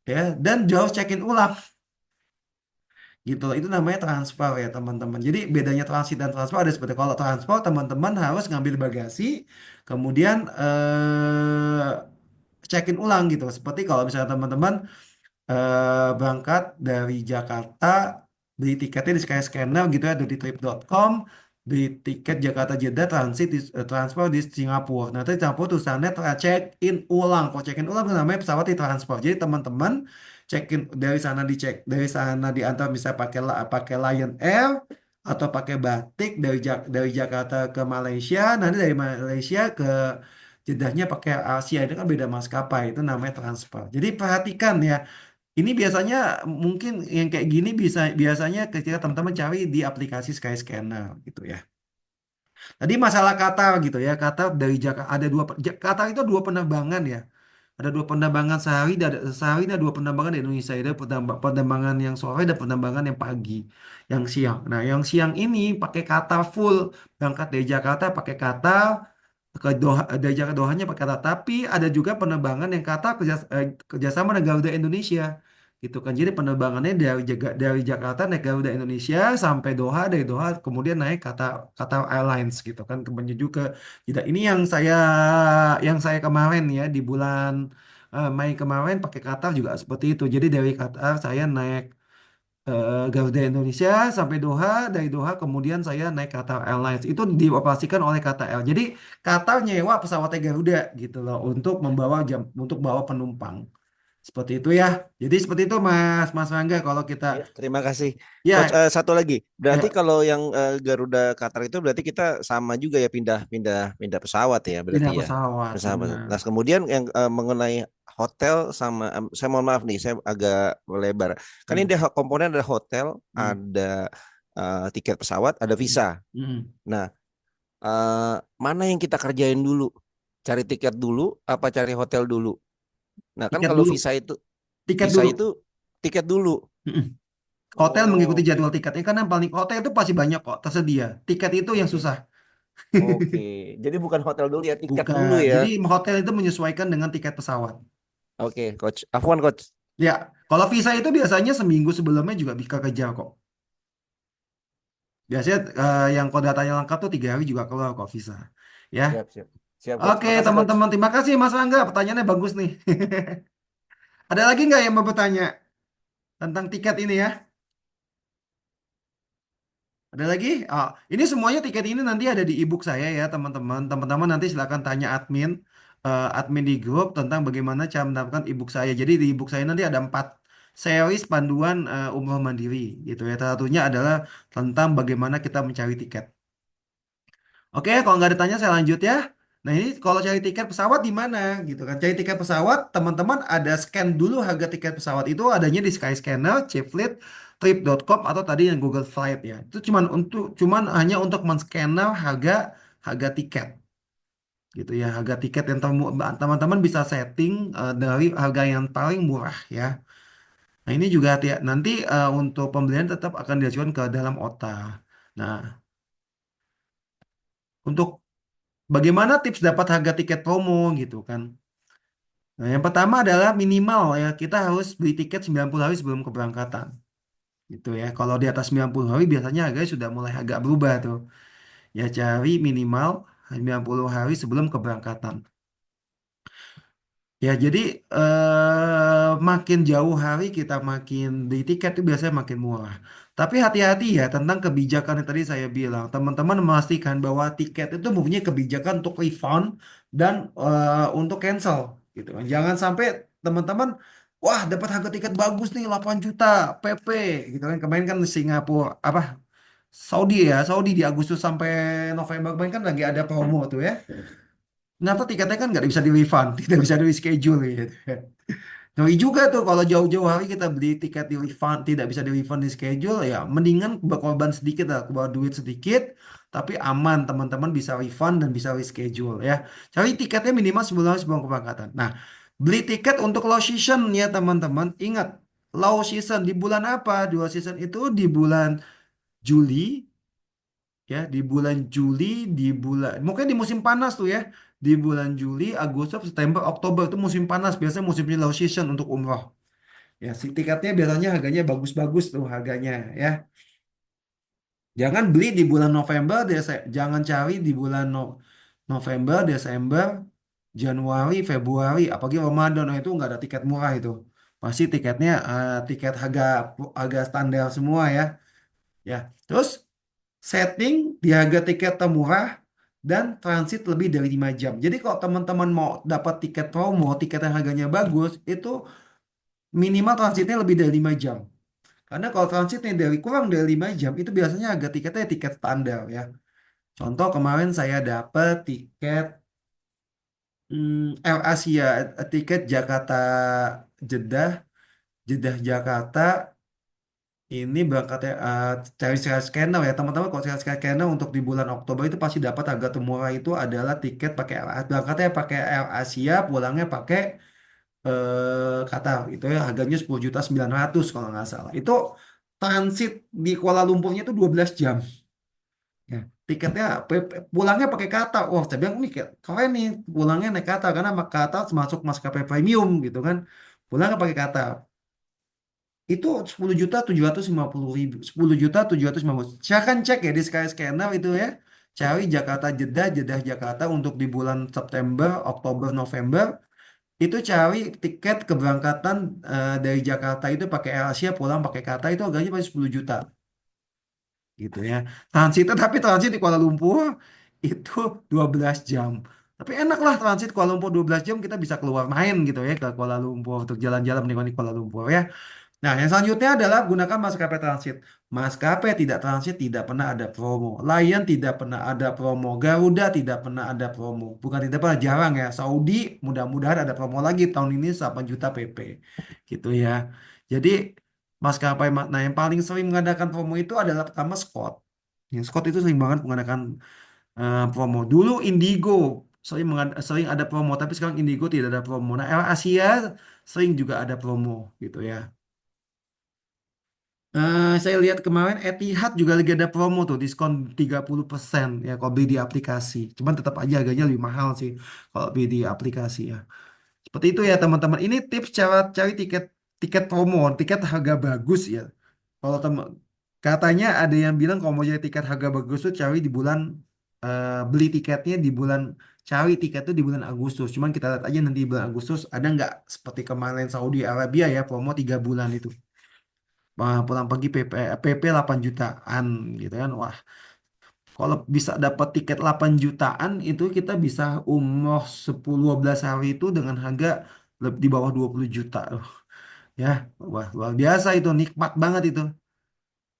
ya dan jauh check-in ulang gitu loh. Itu namanya transfer ya teman-teman. Jadi bedanya transit dan transfer ada seperti kalau transfer teman-teman harus ngambil bagasi kemudian check-in ulang gitu. Seperti kalau misalnya teman-teman berangkat dari Jakarta, beli tiketnya di Skyscanner gitu ya, dari trip.com, beli tiket Jakarta Jeddah transfer di Singapura. Nah, di Singapura tulisannya check in ulang. Kalau check in ulang itu namanya pesawat ditransfer. Jadi teman-teman check in dari sana diantar bisa pakai Lion Air atau pakai Batik dari Jakarta ke Malaysia, nanti dari Malaysia ke Jeddahnya pakai Asia, itu kan beda maskapai, itu namanya transfer. Jadi perhatikan ya, ini biasanya mungkin yang kayak gini biasanya ketika teman-teman cari di aplikasi Skyscanner gitu ya. Tadi masalah Qatar gitu ya. Qatar dari Jakarta ada Qatar itu dua penerbangan ya. Ada dua penerbangan sehari ada dua penerbangan di Indonesia. Ada penerbangan yang sore dan penerbangan yang pagi, yang siang. Nah, yang siang ini pakai Qatar full, berangkat dari Jakarta pakai Qatar, ke Doha, dari Jakarta Dohanya pakai Qatar. Tapi ada juga penerbangan yang Qatar kerjasama dengan Garuda Indonesia gitu kan. Jadi penerbangannya dari Jakarta naik Garuda Indonesia sampai Doha, dari Doha kemudian naik Qatar Airlines gitu kan, menuju ke tidak. Ini yang saya kemarin ya di bulan Mei kemarin pakai Qatar juga seperti itu. Jadi dari Qatar saya naik Garuda Indonesia sampai Doha, dari Doha kemudian saya naik Qatar Airlines. Itu dioperasikan oleh KTL. Jadi Qatar nyewa pesawatnya Garuda gitu loh untuk bawa penumpang. Seperti itu ya. Jadi seperti itu Mas Mas Rangga kalau kita Ya, terima kasih. Coach, ya satu lagi. Berarti ya kalau yang Garuda Qatar itu berarti kita sama juga ya pindah pesawat ya berarti pindah ya. pesawat Pesawat. benar. Nah, kemudian yang mengenai hotel sama saya mohon maaf nih, saya agak melebar. Kan ini Hmm. ada komponen ada hotel, Hmm. ada tiket pesawat, ada Hmm. visa. Hmm. Nah, eh, mana yang kita kerjain dulu? Cari tiket dulu apa cari hotel dulu? Nah, kan Tiket kalau dulu. Tiket visa dulu. itu tiket dulu. Hmm. Hotel mengikuti Oh, jadwal tiketnya karena yang paling hotel itu pasti banyak kok tersedia. Tiket itu yang oke. susah. Oke, jadi bukan hotel dulu ya, tiket dulu Bukan. ya. Jadi hotel itu menyesuaikan dengan tiket pesawat. Oke, coach. Afwan, coach. Ya, kalau visa itu biasanya seminggu sebelumnya juga bisa kejar kok. Biasanya yang kok datanya lengkap tuh 3 hari juga keluar kok visa. Ya, Siap, siap. Siap, coach. oke Makasih, coach. teman-teman, terima kasih Mas Rangga. Pertanyaannya bagus nih. Ada lagi nggak yang mau bertanya tentang tiket ini ya? Ada lagi? Oh, ini semuanya tiket ini nanti ada di ebook saya ya teman-teman. Teman-teman nanti silakan tanya admin di grup tentang bagaimana cara mendapatkan ebook saya. Jadi di ebook saya nanti ada 4 series panduan umroh mandiri gitu ya. Salah satunya adalah tentang bagaimana kita mencari tiket. Oke, kalau nggak ada tanya saya lanjut ya. Nah ini kalau cari tiket pesawat di mana gitu kan? Cari tiket pesawat, teman-teman ada scan dulu harga tiket pesawat itu adanya di Skyscanner, Cflit, Trip.com atau tadi yang Google Flight ya. Itu cuman hanya untuk men-scanner harga harga tiket gitu ya. Harga tiket yang teman-teman bisa setting dari harga yang paling murah ya. Nah ini juga nanti untuk pembelian tetap akan diajukan ke dalam OTA. Nah, untuk bagaimana tips dapat harga tiket promo gitu kan? Nah, yang pertama adalah minimal ya kita harus beli tiket 90 hari sebelum keberangkatan. Gitu ya. Kalau di atas 90 hari biasanya harganya sudah mulai agak berubah tuh. Ya cari minimal 90 hari sebelum keberangkatan. Ya, jadi makin jauh hari kita makin beli tiket itu biasanya makin murah. Tapi hati-hati ya tentang kebijakan yang tadi saya bilang. Teman-teman memastikan bahwa tiket itu mempunyai kebijakan untuk refund dan untuk cancel gitu kan. Jangan sampai teman-teman wah dapat harga tiket bagus nih 8 juta PP gitu kan. Kemarin kan Singapura apa Saudi ya, Saudi di Agustus sampai November kemarin kan lagi ada promo tuh ya. Ternyata tiketnya kan nggak bisa di refund, tidak bisa di reschedule gitu. Ngeri juga tuh kalau jauh-jauh hari kita beli tiket di refund, tidak bisa di refund di schedule, ya mendingan berkorban sedikit lah, keluar duit sedikit, tapi aman teman-teman bisa refund dan bisa reschedule ya. Cari tiketnya minimal sebulan sebelum keberangkatan. Nah, beli tiket untuk low season ya teman-teman. Ingat, low season di bulan apa? Di low season itu di bulan Juli, ya di bulan Juli, di bulan mungkin di musim panas tuh ya, di bulan Juli, Agustus, September, Oktober itu musim panas, biasanya musim low season untuk umroh ya. Si tiketnya biasanya harganya bagus-bagus tuh harganya ya. Jangan beli di bulan November, jangan cari di bulan November, Desember, Januari, Februari, apalagi Ramadan. Nah, itu nggak ada tiket murah itu, pasti tiketnya tiket harga harga standar semua ya. Ya, terus setting di harga tiket termurah dan transit lebih dari 5 jam. Jadi kalau teman-teman mau dapat tiket promo, tiket yang harganya bagus, itu minimal transitnya lebih dari 5 jam. Karena kalau transitnya dari kurang dari 5 jam, itu biasanya harga tiketnya tiket standar ya. Contoh kemarin saya dapat tiket Air Asia, tiket Jakarta Jeddah, Jeddah Jakarta. Ini berangkatnya cari scanner ya teman-teman. Kalau cari scanner untuk di bulan Oktober itu pasti dapat harga termurah itu adalah tiket pakai berangkatnya pakai Air Asia, pulangnya pakai Qatar. Itu ya harganya 10.900.000 kalau nggak salah. Itu transit di Kuala Lumpurnya itu 12 jam. Ya, tiketnya pulangnya pakai Qatar. Wah, saya bilang nih keren nih pulangnya naik Qatar karena Qatar termasuk maskapai premium gitu kan. Pulangnya pakai Qatar. Itu 10.750.000, 10.750.000. Silahkan cek ya di Skyscanner itu ya. Cari Jakarta Jeddah, Jeddah Jakarta untuk di bulan September, Oktober, November. Itu cari tiket keberangkatan dari Jakarta itu pakai AirAsia, pulang pakai Qatar itu harganya pasti 10 juta gitu ya. Tapi transit di Kuala Lumpur itu 12 jam. Tapi enak lah transit Kuala Lumpur 12 jam kita bisa keluar main gitu ya ke Kuala Lumpur untuk jalan-jalan menikmati Kuala Lumpur ya. Nah, yang selanjutnya adalah gunakan maskapai transit. Maskapai tidak transit tidak pernah ada promo. Lion tidak pernah ada promo. Garuda tidak pernah ada promo. Bukan tidak pernah, jarang ya. Saudi mudah-mudahan ada promo lagi tahun ini 8 juta PP. Gitu ya. Jadi maskapai nah yang paling sering mengadakan promo itu adalah pertama Scott. Yang Scott itu sering banget mengadakan promo. Dulu Indigo sering ada promo, tapi sekarang Indigo tidak ada promo. Nah, Air Asia sering juga ada promo gitu ya. Saya lihat kemarin Etihad juga lagi ada promo tuh, diskon 30% ya kalau beli di aplikasi. Cuman tetap aja harganya lebih mahal sih kalau beli di aplikasi ya. Seperti itu ya teman-teman. Ini tips cara cari tiket tiket promo, tiket harga bagus ya. Kalau teman katanya ada yang bilang kalau mau cari tiket harga bagus tuh cari di bulan beli tiketnya di bulan cari tiket tuh di bulan Agustus. Cuman kita lihat aja nanti di bulan Agustus ada nggak seperti kemarin Saudi Arabia ya promo 3 bulan itu. Pulang pergi PP 8 jutaan gitu kan. Wah, kalau bisa dapat tiket 8 jutaan itu kita bisa umroh 10-12 hari itu dengan harga di bawah 20 juta. Ya, wah luar biasa itu, nikmat banget itu.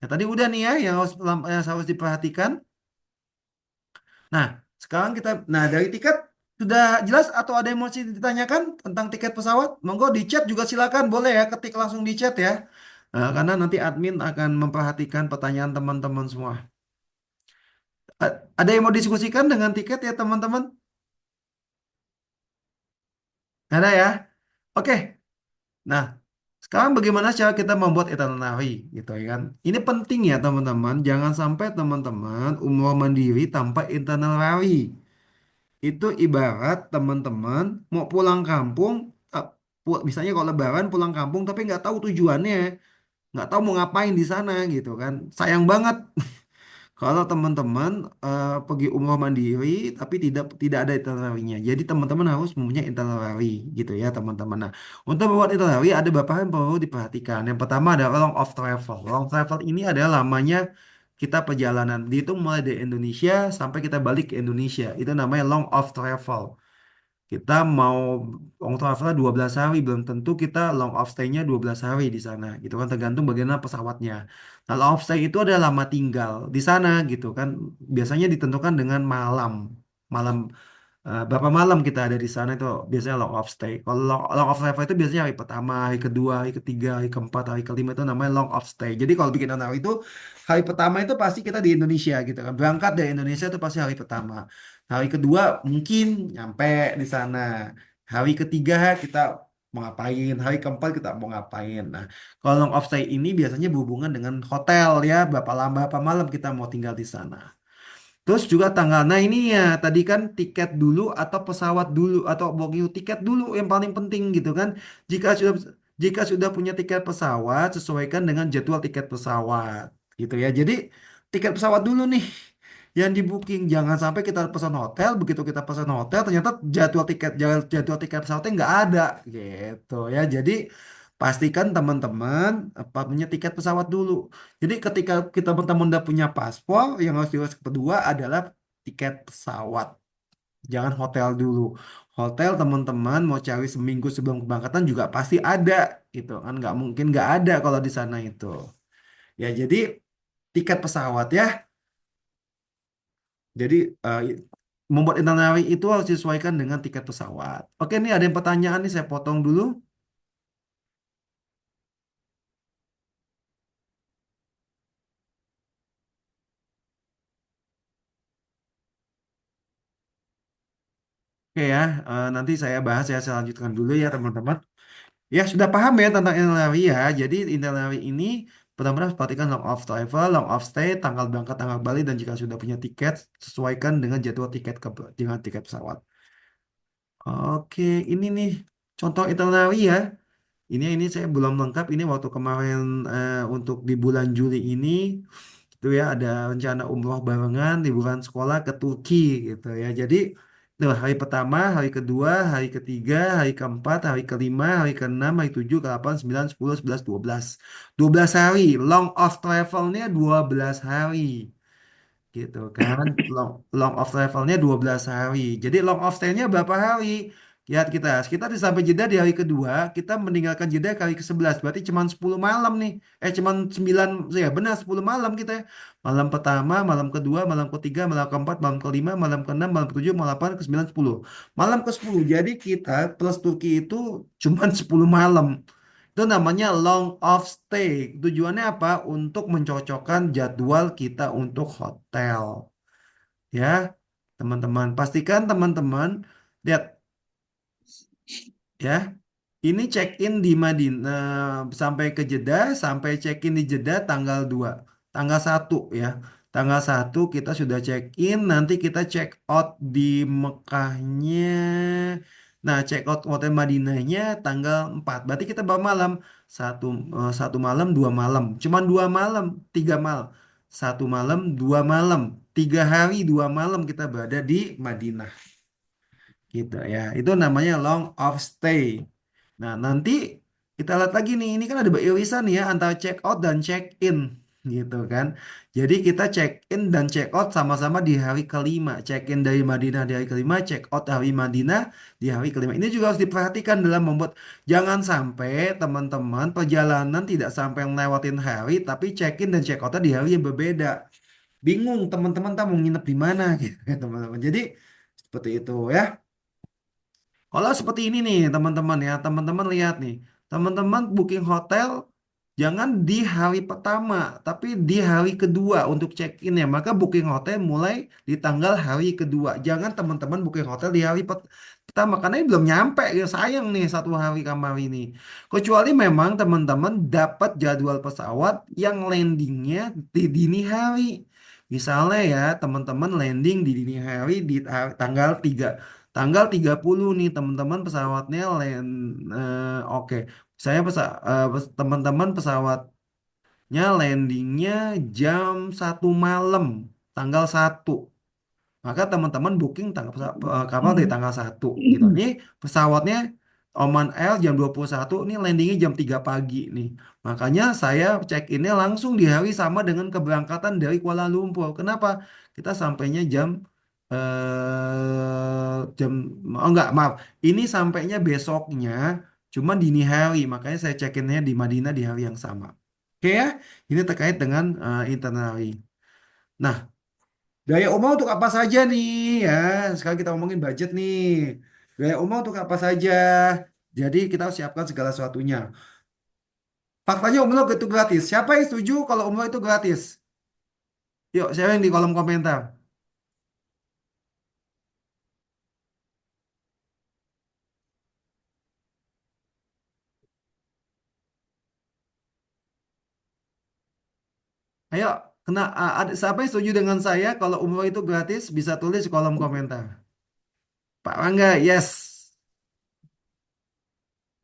Ya, tadi udah nih ya yang harus diperhatikan. Nah, sekarang nah dari tiket sudah jelas atau ada yang mau ditanyakan tentang tiket pesawat? Monggo di chat juga silakan, boleh ya ketik langsung di chat ya. Karena nanti admin akan memperhatikan pertanyaan teman-teman semua. Ada yang mau diskusikan dengan tiket ya teman-teman? Ada ya? Oke. Nah, sekarang bagaimana cara kita membuat itinerary gitu ya kan? Ini penting ya teman-teman. Jangan sampai teman-teman umroh mandiri tanpa itinerary. Itu ibarat teman-teman mau pulang kampung, misalnya kalau Lebaran pulang kampung tapi nggak tahu tujuannya, nggak tahu mau ngapain di sana gitu kan? Sayang banget. Kalau teman-teman pergi umroh mandiri tapi tidak ada itinerary-nya. Jadi teman-teman harus mempunyai itinerary gitu ya teman-teman. Nah, untuk membuat itinerary ada beberapa hal yang perlu diperhatikan. Yang pertama adalah long of travel. Long travel ini adalah lamanya kita perjalanan. Dihitung mulai dari Indonesia sampai kita balik ke Indonesia. Itu namanya long of travel. Kita mau long travelnya 12 hari, belum tentu kita long off stay-nya 12 hari di sana. Gitu kan, tergantung bagaimana pesawatnya. Nah, long off stay itu adalah lama tinggal di sana gitu kan. Biasanya ditentukan dengan malam. Malam berapa malam kita ada di sana itu biasanya long off stay. Kalau long off travel itu biasanya hari pertama, hari kedua, hari ketiga, hari keempat, hari kelima itu namanya long off stay. Jadi kalau bikin hotel itu hari pertama itu pasti kita di Indonesia gitu kan. Berangkat dari Indonesia itu pasti hari pertama. Hari kedua mungkin nyampe di sana. Hari ketiga kita mau ngapain, hari keempat kita mau ngapain. Nah, kalau long off stay ini biasanya berhubungan dengan hotel ya, berapa lama, berapa malam kita mau tinggal di sana. Terus juga tanggal. Nah ini ya tadi kan tiket dulu atau pesawat dulu atau booking tiket dulu yang paling penting gitu kan. Jika sudah jika sudah punya tiket pesawat sesuaikan dengan jadwal tiket pesawat gitu ya. Jadi tiket pesawat dulu nih yang di booking. Jangan sampai kita pesan hotel, begitu kita pesan hotel ternyata jadwal tiket pesawatnya nggak ada gitu ya. Jadi pastikan teman-teman punya tiket pesawat dulu. Jadi ketika kita teman-teman udah punya paspor, yang harus diurus kedua adalah tiket pesawat. Jangan hotel dulu. Hotel teman-teman mau cari seminggu sebelum keberangkatan juga pasti ada gitu kan. Nggak mungkin nggak ada kalau di sana itu. Ya jadi tiket pesawat ya. Jadi eh, membuat itinerary itu harus disesuaikan dengan tiket pesawat. Oke nih ada yang pertanyaan nih saya potong dulu. Oke ya, nanti saya bahas ya, saya lanjutkan dulu ya teman-teman. Ya sudah paham ya tentang itinerary ya. Jadi itinerary ini benar-benar perhatikan long of travel, long of stay, tanggal berangkat, tanggal balik, dan jika sudah punya tiket, sesuaikan dengan jadwal tiket dengan tiket pesawat. Oke, ini nih contoh itinerary ya. Ini saya belum lengkap. Ini waktu kemarin untuk di bulan Juli ini itu ya ada rencana umroh barengan liburan sekolah ke Turki gitu ya. Jadi tuh, hari pertama, hari kedua, hari ketiga, hari keempat, hari kelima, hari keenam, hari tujuh, ke-8, 9, 10, 11, 12. 12 hari. Long of travelnya 12 hari gitu kan. Long of travelnya 12 hari. Jadi long of stay-nya berapa hari? Lihat kita sampai Jeddah di hari kedua, kita meninggalkan Jeddah ke hari ke-11. Berarti cuma 10 malam nih. Cuma 9, ya benar 10 malam kita ya. Malam pertama, malam kedua, malam ketiga, malam keempat, malam kelima, malam keenam, malam ketujuh, malam delapan, ke-9, 10. Malam ke-10. Jadi kita plus Turki itu cuma 10 malam. Itu namanya long of stay. Tujuannya apa? Untuk mencocokkan jadwal kita untuk hotel. Ya, teman-teman. Pastikan teman-teman lihat ya. Ini check-in di Madinah sampai ke Jeddah, sampai check-in di Jeddah tanggal 2, tanggal 1 ya. Tanggal 1 kita sudah check-in, nanti kita check out di Mekahnya. Nah, check out hotel Madinahnya tanggal 4. Berarti kita berapa malam? Satu malam, 2 malam. Cuman 2 malam, 3 malam. 1 malam, 2 malam. 3 hari, 2 malam kita berada di Madinah. Gitu ya. Itu namanya long of stay. Nah, nanti kita lihat lagi nih, ini kan ada irisan ya antara check out dan check in gitu kan. Jadi kita check in dan check out sama-sama di hari kelima. Check in dari Madinah di hari kelima, check out hari Madinah di hari kelima. Ini juga harus diperhatikan dalam membuat jangan sampai teman-teman perjalanan tidak sampai ngelewatin hari tapi check in dan check outnya di hari yang berbeda. Bingung teman-teman tak mau nginep di mana gitu kan teman-teman. Jadi seperti itu ya. Kalau seperti ini nih teman-teman ya, teman-teman lihat nih, teman-teman booking hotel jangan di hari pertama, tapi di hari kedua untuk check-in ya. Maka booking hotel mulai di tanggal hari kedua. Jangan teman-teman booking hotel di hari pertama karena ini belum nyampe ya sayang nih 1 hari kamar ini. Kecuali memang teman-teman dapat jadwal pesawat yang landingnya di dini hari. Misalnya ya teman-teman landing di dini hari di tanggal 3. Tanggal 30 nih teman-teman pesawatnya oke. Teman-teman pesawatnya landingnya jam 1 malam. tanggal 1. Maka teman-teman booking kapal dari tanggal 1 gitu. Ini pesawatnya Oman Air jam 21, ini landingnya jam 3 pagi nih. Makanya saya check innya langsung di hari sama dengan keberangkatan dari Kuala Lumpur. Kenapa? Kita sampainya jam oh enggak, maaf. Ini sampainya besoknya cuma dini hari. Makanya saya check innya di Madinah di hari yang sama. Oke ya, ini terkait dengan itinerary. Nah, gaya umroh untuk apa saja nih ya? Sekarang kita ngomongin budget nih. Gaya umroh untuk apa saja? Jadi kita harus siapkan segala sesuatunya. Faktanya umroh itu gratis. Siapa yang setuju kalau umroh itu gratis? Yuk, sharing di kolom komentar. Ayo, siapa yang setuju dengan saya kalau umroh itu gratis? Bisa tulis di kolom komentar. Pak Rangga, yes.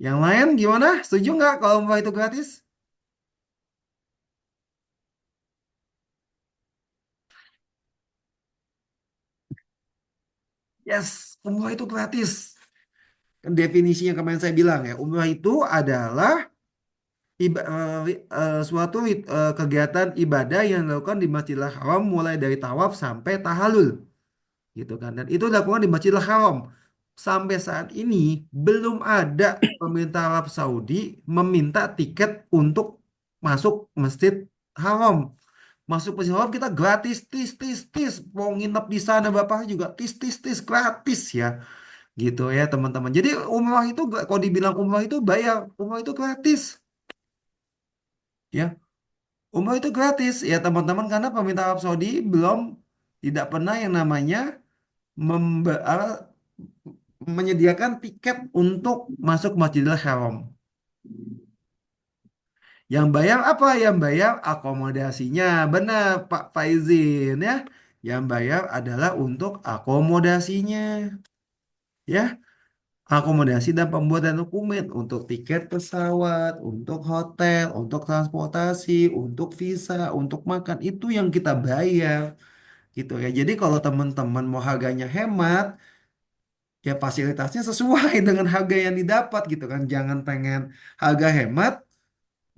Yang lain gimana? Setuju nggak kalau umroh itu gratis? Yes, umroh itu gratis. Kan definisinya kemarin saya bilang ya, umroh itu adalah kegiatan ibadah yang dilakukan di Masjidil Haram mulai dari tawaf sampai tahalul gitu kan, dan itu dilakukan di Masjidil Haram. Sampai saat ini belum ada pemerintah Arab Saudi meminta tiket untuk masuk Masjid Haram. Masuk Masjid Haram kita gratis, tis tis tis, mau nginep di sana Bapak juga tis tis tis gratis ya, gitu ya teman-teman. Jadi umrah itu kalau dibilang umrah itu bayar, umrah itu gratis ya. Umroh itu gratis ya teman-teman, karena pemerintah Arab Saudi belum, tidak pernah yang namanya menyediakan tiket untuk masuk Masjidil Haram. Yang bayar apa? Yang bayar akomodasinya. Benar Pak Faizin ya. Yang bayar adalah untuk akomodasinya ya. Akomodasi dan pembuatan dokumen untuk tiket pesawat, untuk hotel, untuk transportasi, untuk visa, untuk makan, itu yang kita bayar gitu ya. Jadi kalau teman-teman mau harganya hemat, ya fasilitasnya sesuai dengan harga yang didapat gitu kan. Jangan pengen harga hemat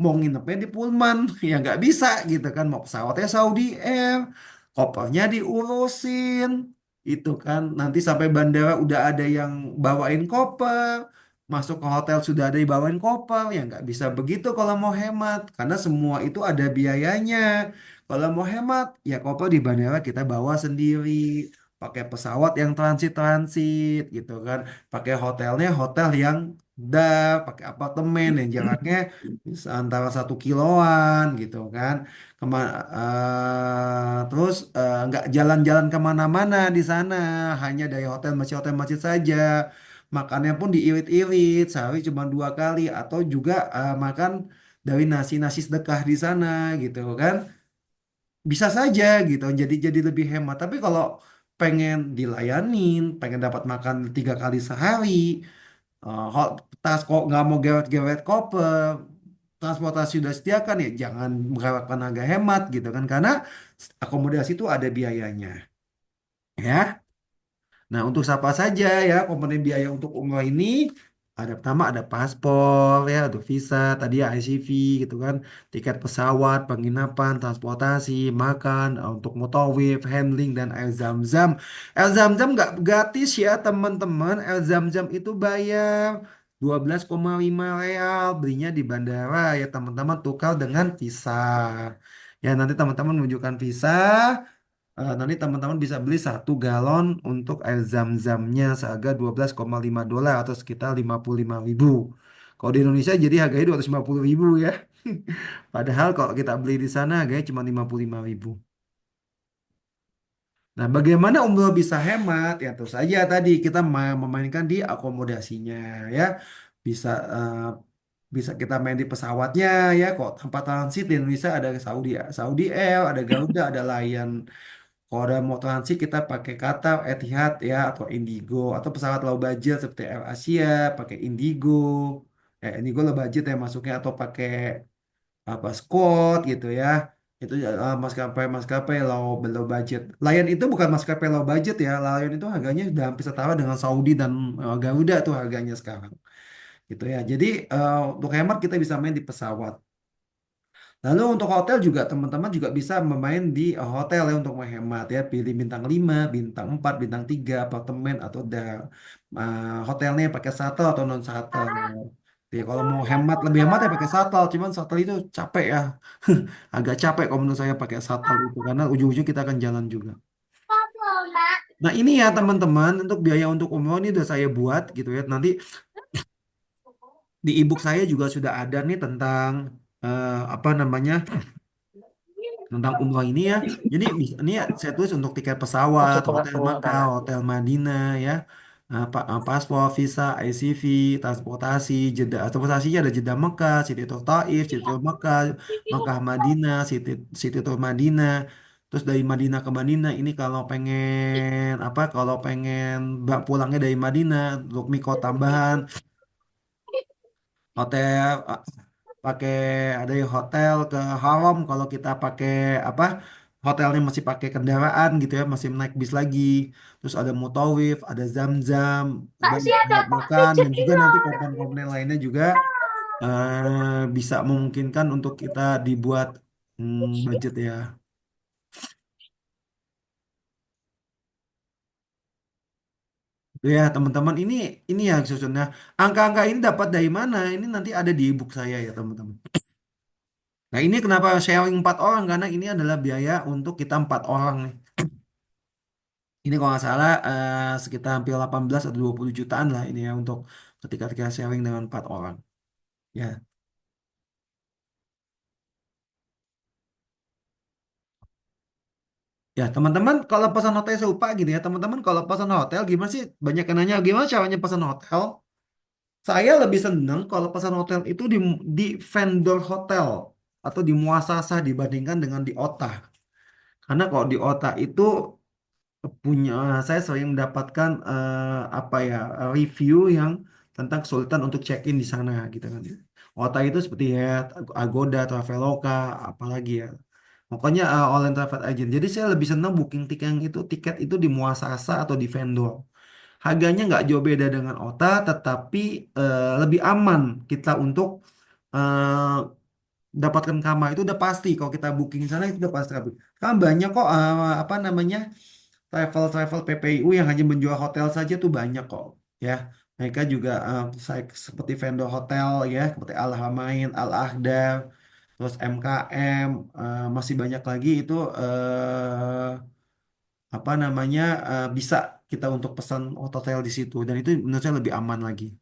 mau nginepnya di Pullman ya nggak bisa gitu kan. Mau pesawatnya Saudi Air, kopernya diurusin itu kan, nanti sampai bandara udah ada yang bawain koper, masuk ke hotel sudah ada yang bawain koper, ya nggak bisa begitu kalau mau hemat karena semua itu ada biayanya. Kalau mau hemat ya koper di bandara kita bawa sendiri, pakai pesawat yang transit-transit gitu kan, pakai hotelnya hotel yang pakai apartemen yang jaraknya bisa antara 1 kiloan gitu kan. Terus nggak jalan-jalan kemana-mana di sana, hanya dari hotel masjid saja. Makannya pun diirit-irit, sehari cuma 2 kali, atau juga makan dari nasi-nasi sedekah di sana gitu kan. Bisa saja gitu, jadi lebih hemat. Tapi kalau pengen dilayanin, pengen dapat makan 3 kali sehari, tas kok nggak mau geret-geret koper, transportasi sudah sediakan, ya jangan mengharapkan harga hemat gitu kan, karena akomodasi itu ada biayanya ya. Nah, untuk siapa saja ya komponen biaya untuk umroh ini, ada pertama ada paspor ya, untuk visa, tadi ya ICV gitu kan, tiket pesawat, penginapan, transportasi, makan, untuk mutawif, handling, dan air zam-zam. Air zam-zam nggak gratis ya teman-teman, air zam-zam itu bayar 12,5 real, belinya di bandara ya teman-teman, tukar dengan visa. Ya nanti teman-teman menunjukkan visa. Nanti teman-teman bisa beli 1 galon untuk air zam-zamnya seharga $12,5 atau sekitar 55.000. Kalau di Indonesia jadi harganya 250.000 ya. Padahal kalau kita beli di sana harganya cuma 55.000. Nah, bagaimana umroh bisa hemat? Ya tentu saja tadi kita memainkan di akomodasinya ya. Bisa bisa kita main di pesawatnya ya. Kok tempat transit di Indonesia ada Saudi Air, ada Garuda, ada Lion. Kalau ada mau transit kita pakai Qatar, Etihad ya, atau Indigo, atau pesawat low budget seperti Air Asia pakai Indigo. Indigo low budget ya masuknya, atau pakai apa Scott gitu ya. Itu maskapai low budget. Lion itu bukan maskapai low budget ya. Lion itu harganya udah hampir setara dengan Saudi dan Garuda tuh harganya sekarang. Gitu ya. Jadi untuk hemat kita bisa main di pesawat. Lalu untuk hotel juga teman-teman juga bisa bermain di hotel ya untuk menghemat ya. Pilih bintang 5, bintang 4, bintang 3, apartemen atau hotelnya pakai shuttle atau non shuttle. Jadi kalau mau hemat lebih hemat ya pakai shuttle. Cuman shuttle itu capek ya. Agak capek kalau menurut saya pakai shuttle itu karena ujung-ujung kita akan jalan juga. Nah ini ya teman-teman untuk biaya untuk umroh ini udah saya buat gitu ya. Nanti di ebook saya juga sudah ada nih tentang apa namanya tentang umroh ini ya. Jadi ini ya saya tulis untuk tiket pesawat, hotel Makkah, hotel Madinah ya. Paspor, visa, ICV, transportasi, jeda transportasinya ada jeda Mekah, City Tour Taif, City Tour Mekah, Mekah Madinah, City Tour Madinah. Terus dari Madinah ke Madinah ini kalau pengen apa? Kalau pengen pulangnya dari Madinah, untuk miko tambahan, hotel pakai ada yang hotel ke Haram kalau kita pakai apa hotelnya masih pakai kendaraan gitu ya masih naik bis lagi terus ada Mutawif ada Zam-Zam dan tempat makan dan juga nanti komponen-komponen lainnya juga bisa memungkinkan untuk kita dibuat budget ya. Ya teman-teman ini ya susunnya angka-angka ini dapat dari mana ini nanti ada di ebook saya ya teman-teman. Nah ini kenapa sharing 4 orang karena ini adalah biaya untuk kita 4 orang nih. Ini kalau nggak salah sekitar hampir 18 atau 20 jutaan lah ini ya untuk ketika kita sharing dengan 4 orang. Ya, ya teman-teman kalau pesan hotel saya lupa gitu ya teman-teman kalau pesan hotel gimana sih banyak yang nanya gimana caranya pesan hotel? Saya lebih seneng kalau pesan hotel itu di vendor hotel atau di muasasah dibandingkan dengan di OTA. Karena kalau di OTA itu punya saya sering mendapatkan apa ya review yang tentang kesulitan untuk check-in di sana gitu kan. Kota itu seperti ya Agoda, Traveloka, apalagi ya. Pokoknya online travel agent. Jadi saya lebih senang booking tiket itu di muasasa atau di vendor. Harganya nggak jauh beda dengan OTA, tetapi lebih aman kita untuk eh, dapatkan kamar itu udah pasti. Kalau kita booking sana itu udah pasti. Kan banyak kok apa namanya travel PPIU yang hanya menjual hotel saja tuh banyak kok ya. Mereka juga seperti vendor hotel ya, seperti Al Hamain, Al Ahdar, terus MKM, masih banyak lagi itu apa namanya bisa kita untuk pesan hotel di situ dan itu menurut saya lebih aman lagi.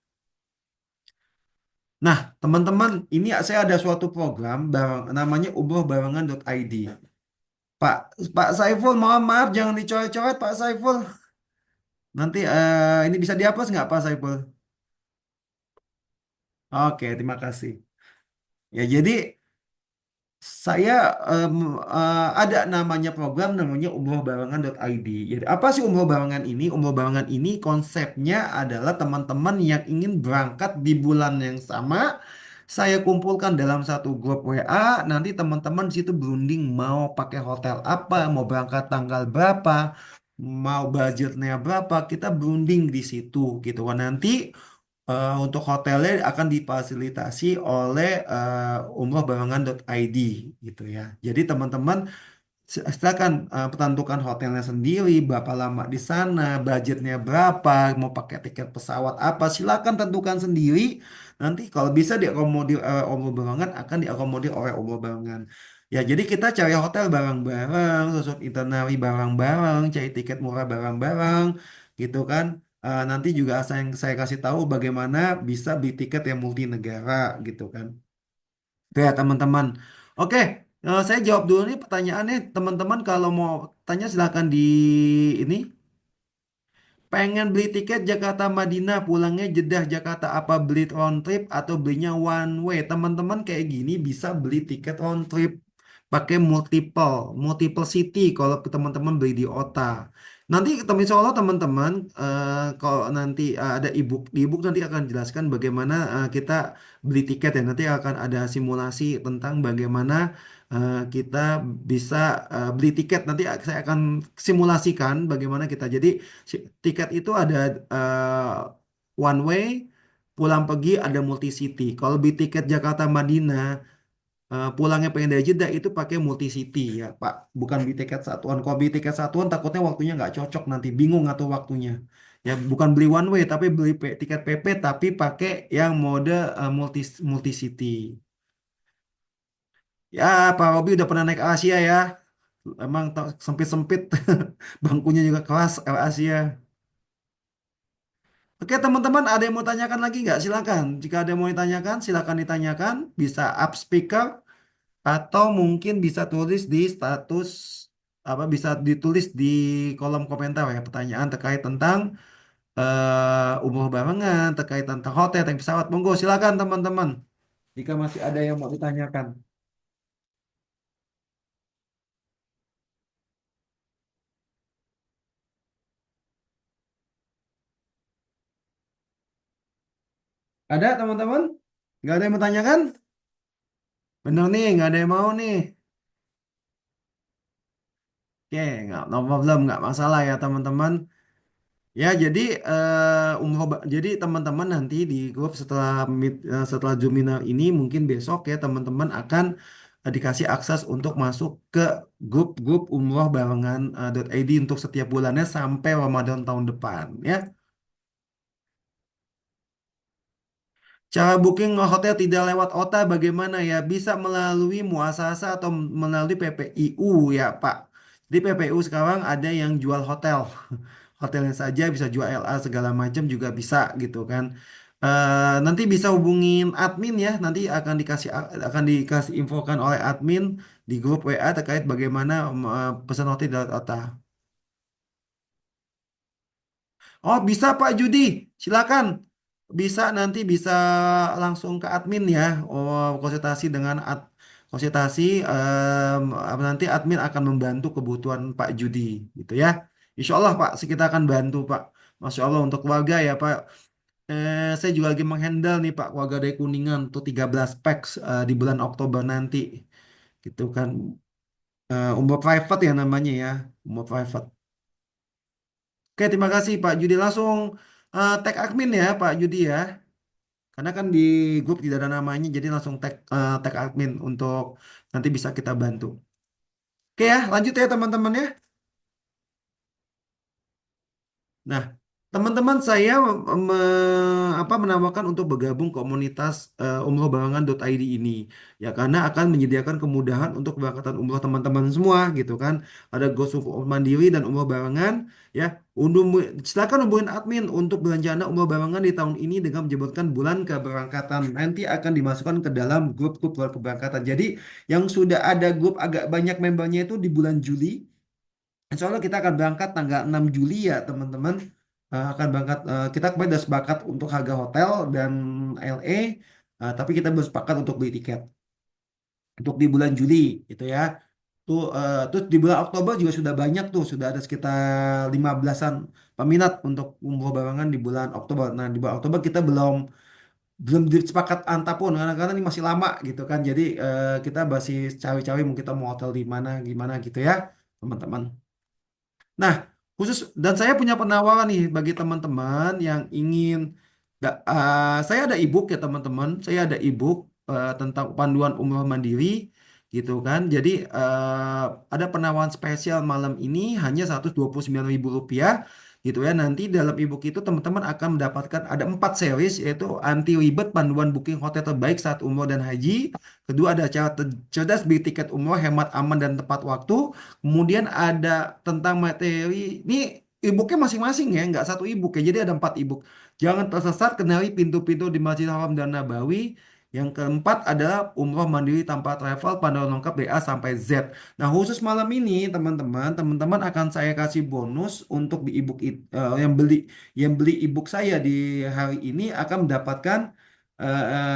Nah, teman-teman, ini saya ada suatu program namanya umrohbarengan.id. Pak Pak Saiful, mohon maaf jangan dicoret-coret Pak Saiful. Nanti ini bisa dihapus nggak Pak Saiful? Oke, terima kasih. Ya, jadi saya ada namanya program namanya umrohbarengan.id. Jadi apa sih umroh barengan ini? Umroh barengan ini konsepnya adalah teman-teman yang ingin berangkat di bulan yang sama. Saya kumpulkan dalam satu grup WA. Nanti teman-teman di situ berunding mau pakai hotel apa, mau berangkat tanggal berapa, mau budgetnya berapa. Kita berunding di situ gitu. Nanti untuk hotelnya akan difasilitasi oleh umrohbarengan.id gitu ya. Jadi teman-teman silakan tentukan hotelnya sendiri, berapa lama di sana, budgetnya berapa, mau pakai tiket pesawat apa, silakan tentukan sendiri. Nanti kalau bisa diakomodir umroh akan diakomodir oleh umroh. Ya, jadi kita cari hotel bareng-bareng, susun itinerary bareng-bareng, cari tiket murah bareng-bareng, gitu kan. Nanti juga saya kasih tahu bagaimana bisa beli tiket yang multi negara, gitu kan. Oke, ya, teman-teman. Oke, saya jawab dulu nih pertanyaannya. Teman-teman kalau mau tanya silahkan di ini. Pengen beli tiket Jakarta Madinah, pulangnya Jeddah Jakarta apa beli round trip atau belinya one way? Teman-teman kayak gini bisa beli tiket round trip pakai multiple city kalau teman-teman beli di OTA. Nanti ketemu insya Allah teman-teman kalau nanti ada ebook nanti akan jelaskan bagaimana kita beli tiket ya. Nanti akan ada simulasi tentang bagaimana kita bisa beli tiket. Nanti saya akan simulasikan bagaimana kita. Jadi tiket itu ada one way, pulang pergi ada multi city. Kalau beli tiket Jakarta Madinah, pulangnya pengen dari Jeddah itu pakai multi city ya Pak, bukan beli tiket satuan. Kalau beli tiket satuan takutnya waktunya nggak cocok, nanti bingung atau waktunya. Ya bukan beli one way tapi beli tiket PP tapi pakai yang mode multi multi city. Ya Pak Robi udah pernah naik Asia ya. Emang sempit-sempit, bangkunya juga kelas Asia. Oke teman-teman, ada yang mau tanyakan lagi nggak? Silakan. Jika ada yang mau ditanyakan, silakan ditanyakan. Bisa up speaker atau mungkin bisa tulis di status, apa, bisa ditulis di kolom komentar ya, pertanyaan terkait tentang umroh barengan, terkait tentang hotel, tentang pesawat. Monggo silakan teman-teman. Jika masih ada yang mau ditanyakan. Ada teman-teman? Nggak ada yang mau tanyakan? Bener nih, nggak ada yang mau nih. Oke, nggak, no problem, nggak masalah ya teman-teman. Ya, jadi jadi teman-teman nanti di grup setelah setelah Zoominar ini mungkin besok ya teman-teman akan dikasih akses untuk masuk ke grup-grup umroh barengan .id untuk setiap bulannya sampai Ramadan tahun depan ya. Cara booking hotel tidak lewat OTA bagaimana ya? Bisa melalui muasasa atau melalui PPIU ya Pak. Di PPIU sekarang ada yang jual hotel. Hotelnya saja bisa jual LA segala macam juga bisa gitu kan. Nanti bisa hubungin admin ya. Nanti akan dikasih infokan oleh admin di grup WA terkait bagaimana pesan hotel lewat OTA. Oh, bisa Pak Judi. Silakan. Bisa langsung ke admin ya. Oh, konsultasi nanti admin akan membantu kebutuhan Pak Judi gitu ya. Insya Allah Pak, kita akan bantu Pak. Masya Allah untuk keluarga ya Pak. Saya juga lagi menghandle nih Pak keluarga dari Kuningan tuh 13 packs di bulan Oktober nanti gitu kan. Umroh private ya namanya ya, umroh private. Oke, terima kasih Pak Judi. Langsung tag admin ya Pak Judi ya. Karena kan di grup tidak ada namanya, jadi langsung tag admin untuk nanti bisa kita bantu. Oke ya, lanjut ya teman-teman ya. Nah, teman-teman saya menawarkan untuk bergabung komunitas umrohbarengan.id ini. Ya, karena akan menyediakan kemudahan untuk keberangkatan umroh teman-teman semua gitu kan. Ada GoSumroh Mandiri dan umroh barengan. Ya, silakan hubungin admin untuk berencana umroh barengan di tahun ini dengan menyebutkan bulan keberangkatan. Nanti akan dimasukkan ke dalam grup-grup keberangkatan. Jadi, yang sudah ada grup agak banyak membernya itu di bulan Juli. Insya Allah kita akan berangkat tanggal 6 Juli ya teman-teman. Akan berangkat, kita kemarin sudah sepakat untuk harga hotel dan LA, tapi kita belum sepakat untuk beli tiket untuk di bulan Juli gitu ya. Terus di bulan Oktober juga sudah banyak tuh, sudah ada sekitar 15-an peminat untuk umroh barengan di bulan Oktober. Nah, di bulan Oktober kita belum belum sepakat antapun karena ini masih lama gitu kan. Jadi kita masih cawi-cawi mau kita mau hotel di mana gimana gitu ya, teman-teman. Nah, dan saya punya penawaran nih bagi teman-teman yang ingin saya ada ebook ya teman-teman. Saya ada ebook tentang panduan umroh mandiri gitu kan. Jadi ada penawaran spesial malam ini hanya Rp129.000 gitu ya. Nanti dalam ebook itu teman-teman akan mendapatkan ada 4 series yaitu anti ribet panduan booking hotel terbaik saat umroh dan haji. Kedua ada cara cerdas beli tiket umroh hemat aman dan tepat waktu. Kemudian ada tentang materi, ini e-booknya masing-masing ya, nggak satu e-book ya, jadi ada 4 e-book. Jangan tersesat, kenali pintu-pintu di Masjidil Haram dan Nabawi. Yang keempat adalah umroh mandiri tanpa travel, panduan lengkap dari A sampai Z. Nah, khusus malam ini teman-teman akan saya kasih bonus untuk di e-book yang beli e-book saya di hari ini akan mendapatkan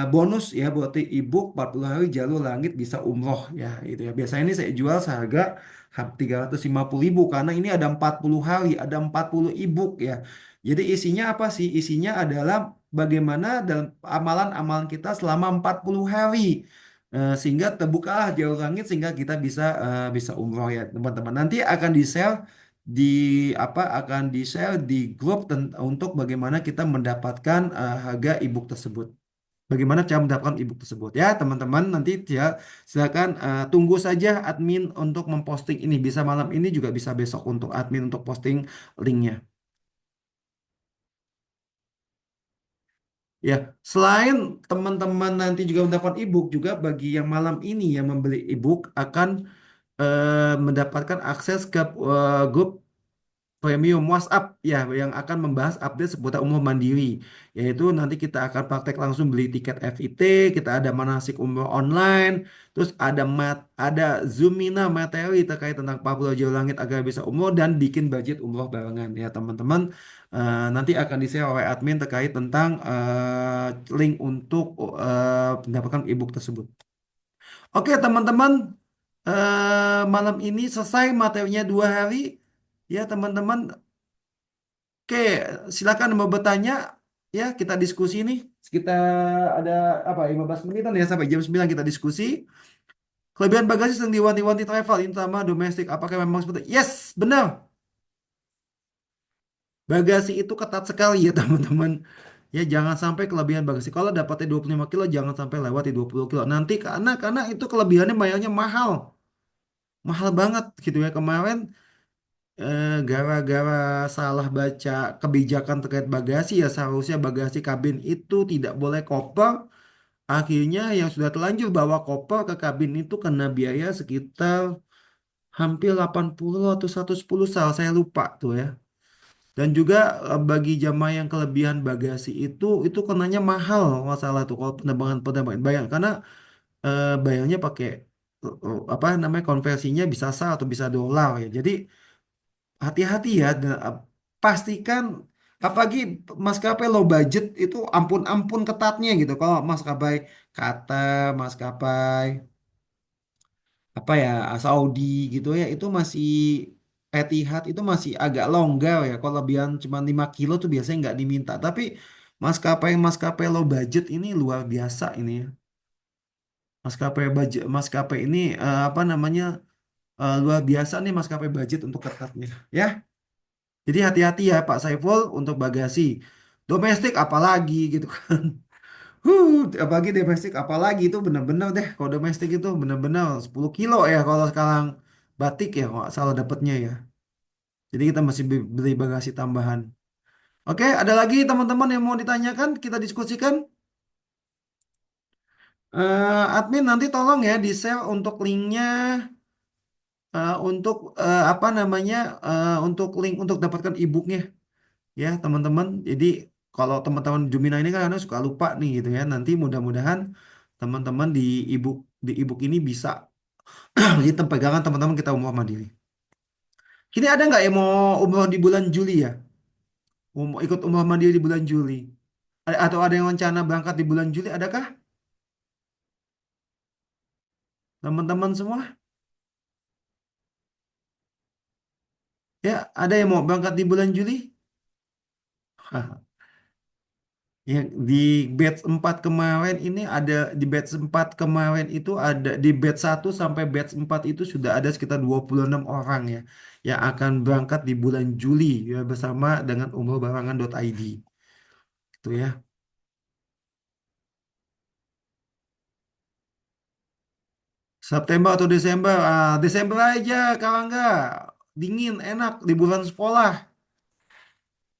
bonus ya buat e-book 40 hari jalur langit bisa umroh ya itu ya. Biasanya ini saya jual seharga 350.000 karena ini ada 40 hari, ada 40 e-book ya. Jadi isinya apa sih? Isinya adalah bagaimana dalam amalan-amalan kita selama 40 hari. sehingga terbukalah jauh langit sehingga kita bisa umroh ya teman-teman. Nanti akan di-share di akan di-share di grup untuk bagaimana kita mendapatkan harga e-book tersebut. Bagaimana cara mendapatkan e-book tersebut ya teman-teman, nanti ya silakan tunggu saja admin untuk memposting ini, bisa malam ini juga bisa besok untuk admin untuk posting linknya. Ya, selain teman-teman nanti juga mendapatkan e-book, juga bagi yang malam ini yang membeli e-book akan mendapatkan akses ke grup premium WhatsApp ya yang akan membahas update seputar umroh mandiri. Yaitu nanti kita akan praktek langsung beli tiket FIT, kita ada manasik umroh online, terus ada Zoomina materi terkait tentang 40 Jauh Langit agar bisa umroh dan bikin budget umroh barengan ya teman-teman. Nanti akan di-share oleh admin terkait tentang link untuk mendapatkan e-book tersebut. Oke teman-teman, malam ini selesai materinya 2 hari. Ya teman-teman, oke, silakan mau bertanya. Ya, kita diskusi nih. Sekitar ada 15 menitan ya sampai jam 9 kita diskusi. Kelebihan bagasi yang diwanti-wanti travel, ini terutama domestik. Apakah memang seperti Yes, benar. Bagasi itu ketat sekali ya teman-teman. Ya, jangan sampai kelebihan bagasi. Kalau dapatnya 25 kilo, jangan sampai lewati 20 kilo. Nanti karena itu kelebihannya bayarnya mahal. Mahal banget gitu ya. Kemarin gara-gara salah baca kebijakan terkait bagasi ya seharusnya bagasi kabin itu tidak boleh koper. Akhirnya yang sudah terlanjur bawa koper ke kabin itu kena biaya sekitar hampir 80 atau 110 saya lupa tuh ya. Dan juga bagi jamaah yang kelebihan bagasi itu kenanya mahal masalah tuh kalau penerbangan bayang karena bayarnya pakai apa namanya konversinya bisa sah atau bisa dolar ya. Jadi hati-hati ya, pastikan apalagi maskapai low budget itu ampun-ampun ketatnya gitu. Kalau maskapai Qatar, maskapai Saudi gitu ya itu masih Etihad itu masih agak longgar ya. Kalau lebihan cuma 5 kilo tuh biasanya nggak diminta. Tapi maskapai low budget ini luar biasa ini ya. Maskapai ini apa namanya luar biasa nih maskapai budget untuk ketatnya. Ya. Jadi hati-hati ya Pak Saiful untuk bagasi. Domestik apalagi gitu kan. Apalagi domestik apalagi itu benar-benar deh. Kalau domestik itu benar-benar 10 kilo ya kalau sekarang batik ya kalau nggak salah dapatnya ya. Jadi kita masih beli bagasi tambahan. Oke, ada lagi teman-teman yang mau ditanyakan? Kita diskusikan. Admin nanti tolong ya di-share untuk linknya untuk apa namanya untuk link untuk dapatkan e-booknya. Ya teman-teman. Jadi kalau teman-teman Jumina ini kan kadang suka lupa nih gitu ya. Nanti mudah-mudahan teman-teman di ebook ini bisa jadi pegangan teman-teman kita umroh mandiri. Kini ada nggak yang mau umroh di bulan Juli ya? Mau ikut umroh mandiri di bulan Juli? Atau ada yang rencana berangkat di bulan Juli? Adakah teman-teman semua? Ya, ada yang mau berangkat di bulan Juli? Yang di batch 4 kemarin ini ada di batch 4 kemarin itu ada di batch 1 sampai batch 4 itu sudah ada sekitar 26 orang ya yang akan berangkat di bulan Juli ya bersama dengan umrohbarangan.id itu ya. September atau Desember? Desember aja kalau enggak dingin enak di bulan sekolah.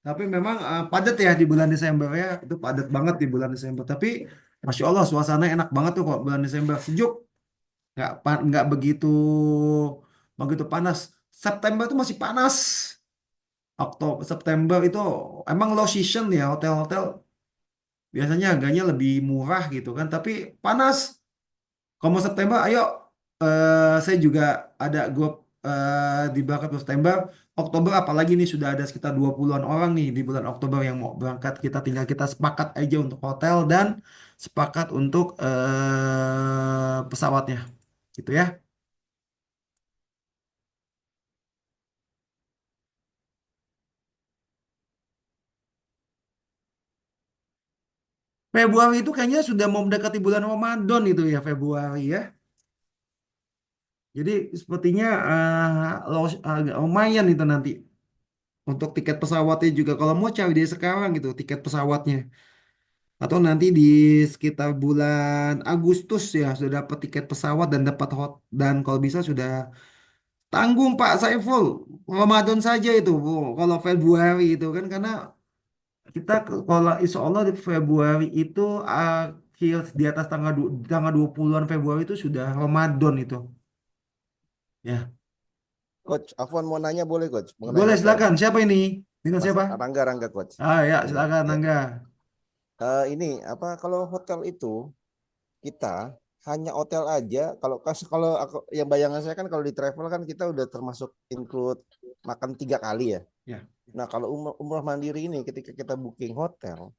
Tapi memang padat ya di bulan Desember ya itu padat banget di bulan Desember. Tapi Masya Allah suasana enak banget tuh kok bulan Desember sejuk. Nggak begitu panas. September itu masih panas. Oktober September itu emang low season ya hotel-hotel biasanya harganya lebih murah gitu kan tapi panas. Kalau mau September ayo saya juga ada grup di berangkat bulan September. Oktober apalagi nih sudah ada sekitar 20-an orang nih di bulan Oktober yang mau berangkat kita sepakat aja untuk hotel dan sepakat untuk pesawatnya gitu ya. Februari itu kayaknya sudah mau mendekati bulan Ramadan itu ya Februari ya. Jadi sepertinya agak lumayan itu nanti untuk tiket pesawatnya juga kalau mau cari dari sekarang gitu tiket pesawatnya. Atau nanti di sekitar bulan Agustus ya sudah dapat tiket pesawat dan dapat dan kalau bisa sudah tanggung Pak Saiful Ramadan saja itu Bu. Kalau Februari itu kan karena kita kalau insya Allah di Februari itu akhir di atas tanggal 20-an Februari itu sudah Ramadan itu. Ya. Coach, Afwan mau nanya boleh Coach mengenai Boleh hotel. silakan. Siapa ini? Dengan Mas siapa? Rangga Coach. Ya Ini silakan ya. Angga. Ini apa kalau hotel itu kita hanya hotel aja kalau aku yang bayangan saya kan kalau di travel kan kita udah termasuk include makan 3 kali ya. Ya. Nah kalau umroh mandiri ini ketika kita booking hotel,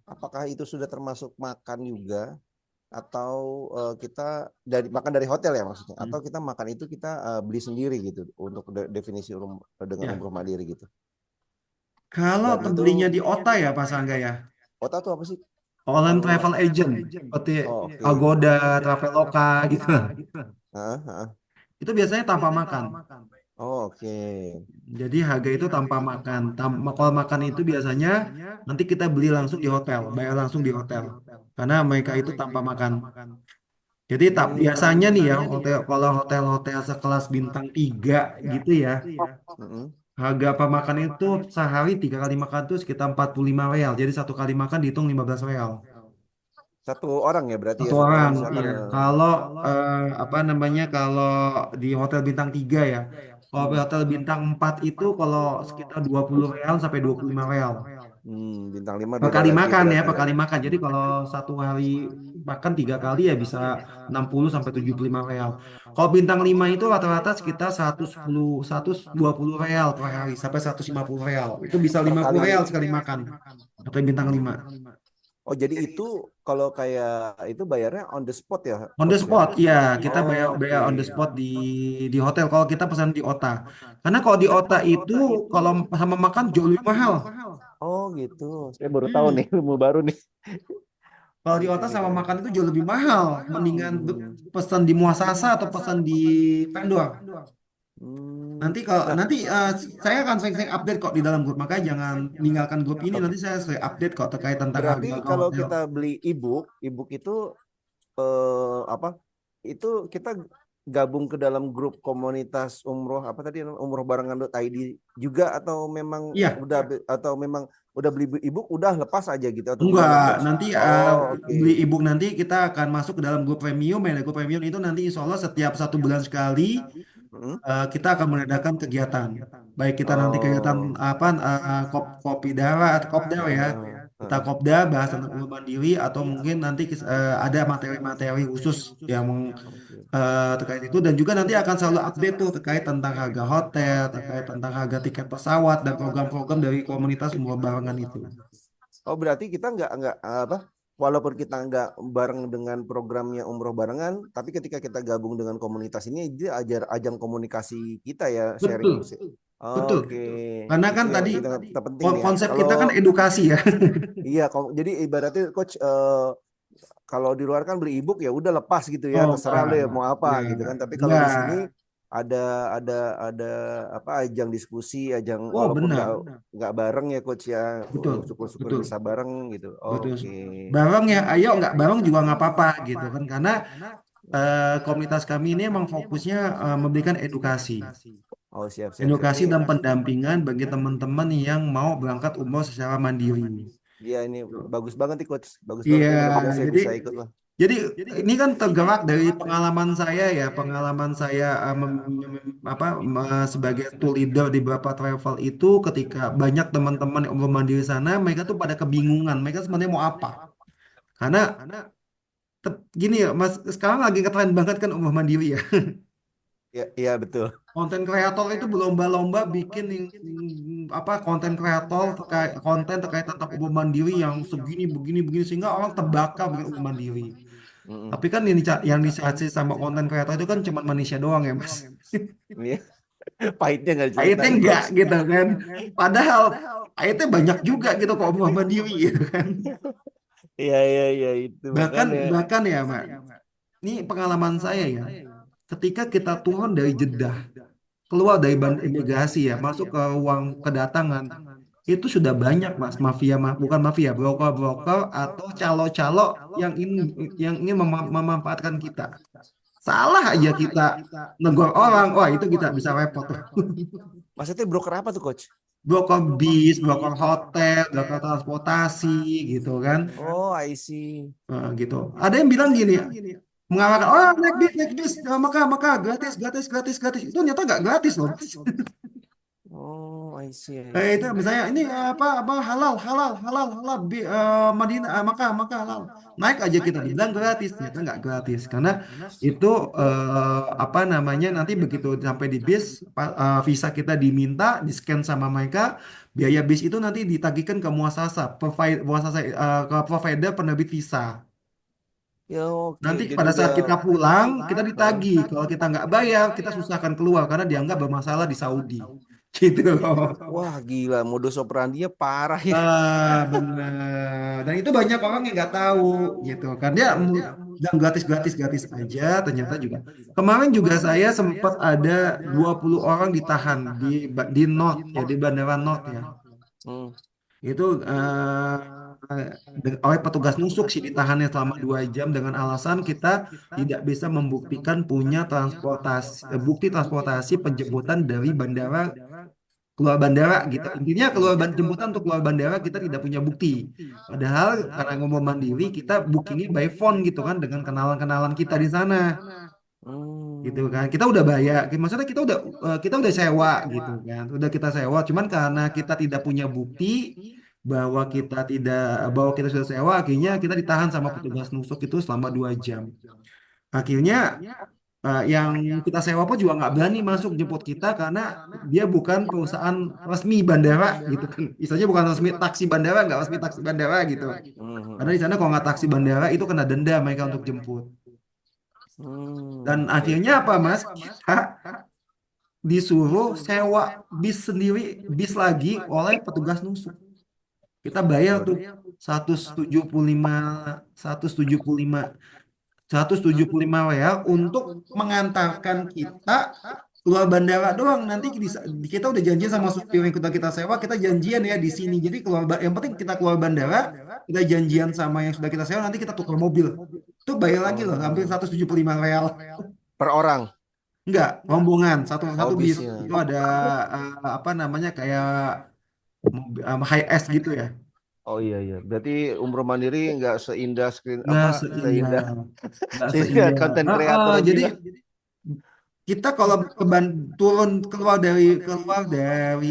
apakah itu sudah termasuk makan juga atau kita makan dari hotel ya maksudnya atau kita makan itu kita beli sendiri gitu untuk definisi dengan Ya. umroh mandiri gitu. Kalau Dan itu belinya di OTA ya Pak Angga ya. OTA tuh apa sih? Online Kalau travel agent seperti oh, oke. Agoda, Traveloka gitu. Ah, ah. Itu biasanya tanpa makan. Oh, oke. Jadi harga itu tanpa makan. Kalau makan itu biasanya nanti kita beli langsung di hotel, bayar langsung di hotel. Karena mereka itu tanpa makan. Jadi tak biasanya nih ya hotel kalau hotel-hotel sekelas bintang 3 gitu ya. Mm-mm. Harga apa makan itu sehari 3 kali makan tuh sekitar 45 real. Jadi satu kali makan dihitung 15 real. Satu orang ya berarti ya Satu satu orang orang, misalkan iya. Kalau apa namanya kalau di hotel bintang 3 ya. Kalau di hotel bintang 4 itu kalau sekitar 20 real sampai 25 real. bintang 5 Per beda kali lagi makan ya, berarti per ya. kali makan. Jadi kalau satu hari makan 3 kali ya bisa 60 sampai 75 real. Kalau bintang 5 itu rata-rata sekitar 110, 120 real per hari sampai 150 real. Itu bisa Per 50 kali. real sekali makan. Hotel bintang 5. Oh jadi itu kalau kayak itu bayarnya on the spot ya On the coach ya? spot, ya kita bayar Oh, bayar oke. on the spot di hotel. Kalau kita pesan di OTA, karena kalau di OTA itu kalau sama makan jauh lebih mahal. Oh gitu. Saya baru tahu nih Hmm. ilmu baru nih. Kalau di Oke OTA gitu. sama makan itu jauh lebih mahal. Mendingan pesan di Muasasa atau pesan di vendor. Hmm. Nanti kalau Nah, nanti saya akan sering-sering update kok di dalam grup. Makanya jangan tinggalkan grup ini. oke. Nanti saya sering update kok terkait tentang Berarti harga kalau hotel. kita beli ebook itu apa? Itu kita gabung ke dalam grup komunitas umroh apa tadi umrohbarengan.id juga Iya. atau memang udah beli ebook udah lepas aja gitu atau gimana Enggak, coach? nanti Oh, oke. beli ebook nanti kita akan masuk ke dalam grup premium ya. Grup premium itu nanti insya Allah setiap 1 bulan sekali Hmm? kita akan mengadakan kegiatan. Baik kita nanti kegiatan Oh. apa kopi darat atau kopdar ya. Heeh, Kita heeh. kopdar bahas tentang umum mandiri atau mungkin nanti ada materi-materi khusus yang Oke. terkait itu dan juga nanti akan selalu update tuh terkait tentang harga hotel, terkait tentang harga tiket pesawat dan program-program dari komunitas umroh barengan itu. Oh, berarti kita nggak apa? Walaupun kita nggak bareng dengan programnya umroh barengan, tapi ketika kita gabung dengan komunitas ini, dia ajang komunikasi kita ya, sharing. Betul, betul. Oke, Karena itu kan yang tadi itu yang penting nih ya. konsep kita kan Kalau edukasi ya. iya, jadi ibaratnya coach kalau di luar kan beli ebook ya udah lepas gitu ya, Oh, terserah enggak. lu ya mau apa Ya, gitu kan. Tapi kalau di enggak. sini ada ada ada apa ajang diskusi, ajang Oh, walaupun benar. nggak bareng ya coach ya, Betul, syukur-syukur betul, bisa bareng gitu. betul. Oke. Bareng ya, ayo nggak bareng juga nggak apa-apa gitu kan. Karena komunitas kami ini emang fokusnya memberikan edukasi. Oh siap siap siap Edukasi nih. dan pendampingan bagi teman-teman yang mau berangkat umroh secara mandiri. Dia ini bagus banget nih coach, bagus banget Iya, nih mudah-mudahan saya jadi bisa ikut lah. jadi ini kan tergerak dari pengalaman saya ya, pengalaman saya sebagai tour leader di beberapa travel itu ketika banyak teman-teman yang umroh mandiri sana, mereka tuh pada kebingungan, mereka sebenarnya mau apa? Karena gini ya, Mas, sekarang lagi ngetren banget kan umroh mandiri ya. Iya iya betul. Konten kreator itu berlomba-lomba bikin apa konten kreator terkait konten terkait tentang umroh mandiri yang segini begini begini sehingga orang terbakar dengan umroh mandiri. Mm-mm. Tapi kan yang disaji sama konten kreator itu kan cuma manusia doang ya Mas. Iya. Pahitnya nggak Aitnya diceritain enggak coach. gitu kan. Padahal aitnya banyak juga gitu kok umroh mandiri gitu kan. Iya iya iya itu Bahkan makanya. bahkan ya, Mak. Ini pengalaman saya ya. Ketika kita turun dari Jeddah, keluar dari imigrasi ya, masuk ke ruang kedatangan, itu sudah banyak Mas mafia, bukan mafia, broker-broker atau calo-calo yang ingin memanfaatkan kita. Salah aja kita negor orang, wah itu kita bisa repot. Maksudnya broker apa tuh coach? Broker bis, broker hotel, broker transportasi gitu kan. Oh, I see. Gitu. Ada yang bilang gini, mengarahkan, oh naik bis, maka gratis, gratis, gratis, gratis. Itu ternyata nggak gratis loh, Mas. Oh, I see, I Itu see. misalnya ini apa halal, halal, halal, halal, Madinah, maka halal. Naik aja kita dibilang gratis, ternyata nggak gratis karena itu apa namanya nanti begitu sampai di bis, visa kita diminta, di scan sama mereka, biaya bis itu nanti ditagihkan ke muasasa, ke provider penerbit visa. Ya oke, Nanti jadi pada udah. saat kita pulang, kita Hah? ditagih. Kalau kita nggak bayar, kita susah akan keluar karena dianggap bermasalah di Saudi. Gitu loh. Wah gila, modus operandinya parah ya. Benar. Dan itu banyak orang yang nggak tahu gitu kan. Dia bilang gratis, gratis, gratis aja. Ternyata juga. Kemarin juga saya sempat ada 20 orang ditahan di North ya, di Bandara North ya. Hmm. Itu oleh petugas nusuk sih ditahannya selama 2 jam dengan alasan kita tidak bisa membuktikan punya bukti transportasi penjemputan dari bandara keluar bandara gitu. Intinya Hmm. jemputan untuk keluar bandara kita tidak punya bukti. Padahal karena ngomong mandiri kita bookingnya by phone gitu kan dengan kenalan-kenalan kita di sana gitu Hmm. kan. Kita udah bayar, maksudnya kita udah sewa gitu kan. Udah kita sewa, cuman karena kita tidak punya bukti bahwa kita tidak bahwa kita sudah sewa, akhirnya kita ditahan sama petugas nusuk itu selama 2 jam. Akhirnya yang kita sewa pun juga nggak berani masuk jemput kita karena dia bukan perusahaan resmi bandara gitu kan. Istilahnya bukan resmi taksi bandara, nggak resmi taksi bandara gitu. Karena Hmm. di sana kalau nggak taksi bandara itu kena denda mereka untuk jemput. Dan Hmm. Oke. akhirnya apa Mas? Kita disuruh sewa bis sendiri, bis lagi oleh petugas nusuk. Kita bayar tuh Waduh. 175, 175, 175 real untuk mengantarkan kita keluar bandara doang. Nanti kita udah janjian sama supir yang kita sewa, kita janjian ya di sini. Jadi yang penting kita keluar bandara, kita janjian sama yang sudah kita sewa, nanti kita tukar mobil. Itu bayar lagi loh, hampir Oh. 175 real. Per orang. Enggak, rombongan satu Oh satu bis. bisnya. Itu ada apa namanya kayak high S gitu ya. Oh iya iya. Berarti umroh mandiri nggak seindah screen Nggak apa seindah, seindah nggak seindah seindah. konten kreator Jadi bilang. kita kalau turun keluar dari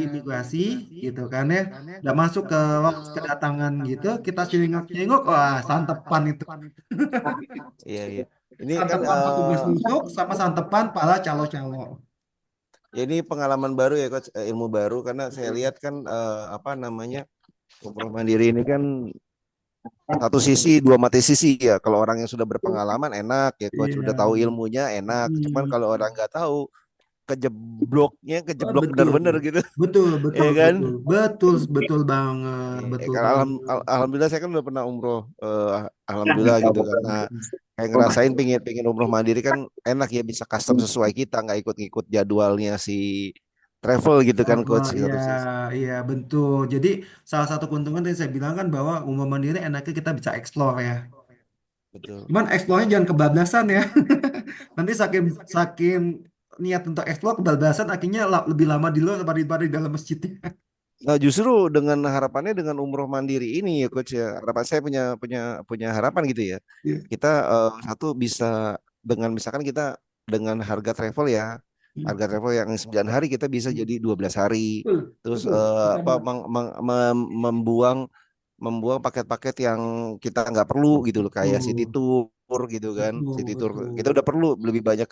imigrasi gitu kan ya, udah masuk ke loket kedatangan gitu, kita celingak-celinguk, wah santepan itu, Iya iya. Ini kan santepan petugas nusuk sama santepan para calo-calo. ya ini pengalaman baru ya coach, ilmu baru karena saya lihat kan apa namanya umroh mandiri ini kan satu sisi dua mata sisi ya. Kalau orang yang sudah berpengalaman enak ya coach, Iya. udah tahu ilmunya enak. Cuman Hmm. kalau orang nggak tahu Oh, kejeblok betul, bener-bener gitu. betul, Ya betul, kan? betul, betul, betul banget, Iya, betul kan banget. alhamdulillah saya kan udah pernah umroh, alhamdulillah gitu karena kayak ngerasain pengen pengen umroh mandiri kan enak ya bisa custom sesuai kita nggak ikut-ikut jadwalnya si travel gitu kan Apa coach di ya, satu sisi. iya betul. Jadi salah satu keuntungan yang saya bilang kan bahwa umum mandiri enaknya kita bisa explore ya. Betul. Cuman explore-nya jangan kebablasan ya. Nanti saking saking niat untuk explore kebablasan akhirnya lebih lama di luar daripada di dalam masjidnya. Nah, justru dengan harapannya dengan umroh mandiri ini ya coach ya, harapan saya punya punya punya harapan gitu ya. Iya. Kita satu bisa dengan misalkan kita dengan harga travel ya, Hmm. harga travel yang 9 hari kita bisa jadi 12 hari. Betul, Terus betul, bisa apa banget. membuang membuang paket-paket yang kita nggak perlu gitu loh kayak city Betul, tour gitu kan, betul, city tour betul. kita udah perlu lebih banyak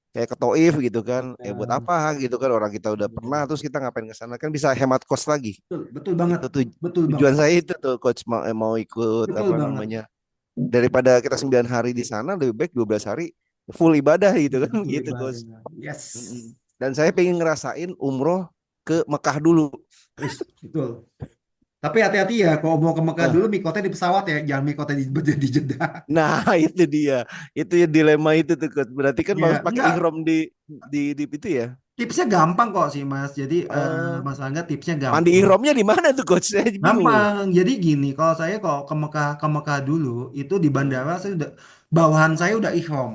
kayak ke Taif gitu kan, ya buat Benar, apa gitu kan orang kita udah pernah terus kita ngapain ke sana kan bisa hemat kos lagi. betul, betul banget, Itu betul tujuan banget, saya itu tuh coach mau ikut betul apa banget. namanya daripada kita 9 hari di sana lebih baik 12 hari full ibadah gitu kan Betul gitu coach. ibadah. Yes. Mm-mm. Dan saya pengen ngerasain umroh ke Mekah dulu. Wis, betul. Tapi hati-hati ya, kalau mau ke Mekah Eh, dulu mikotnya di pesawat ya, jangan mikotnya di Jeddah. Nah, itu dia. Itu ya dilema itu tuh, Coach. Berarti kan Ya, harus pakai enggak. ihram di itu ya. Tipsnya gampang kok sih Mas. Jadi Eh, Mas Angga tipsnya Mandi gampang. ihramnya di mana tuh, Coach? Saya bingung nih. Gampang. Jadi gini, kalau saya kalau ke Mekah dulu itu di Hmm. bandara saya udah bawahan saya udah ihram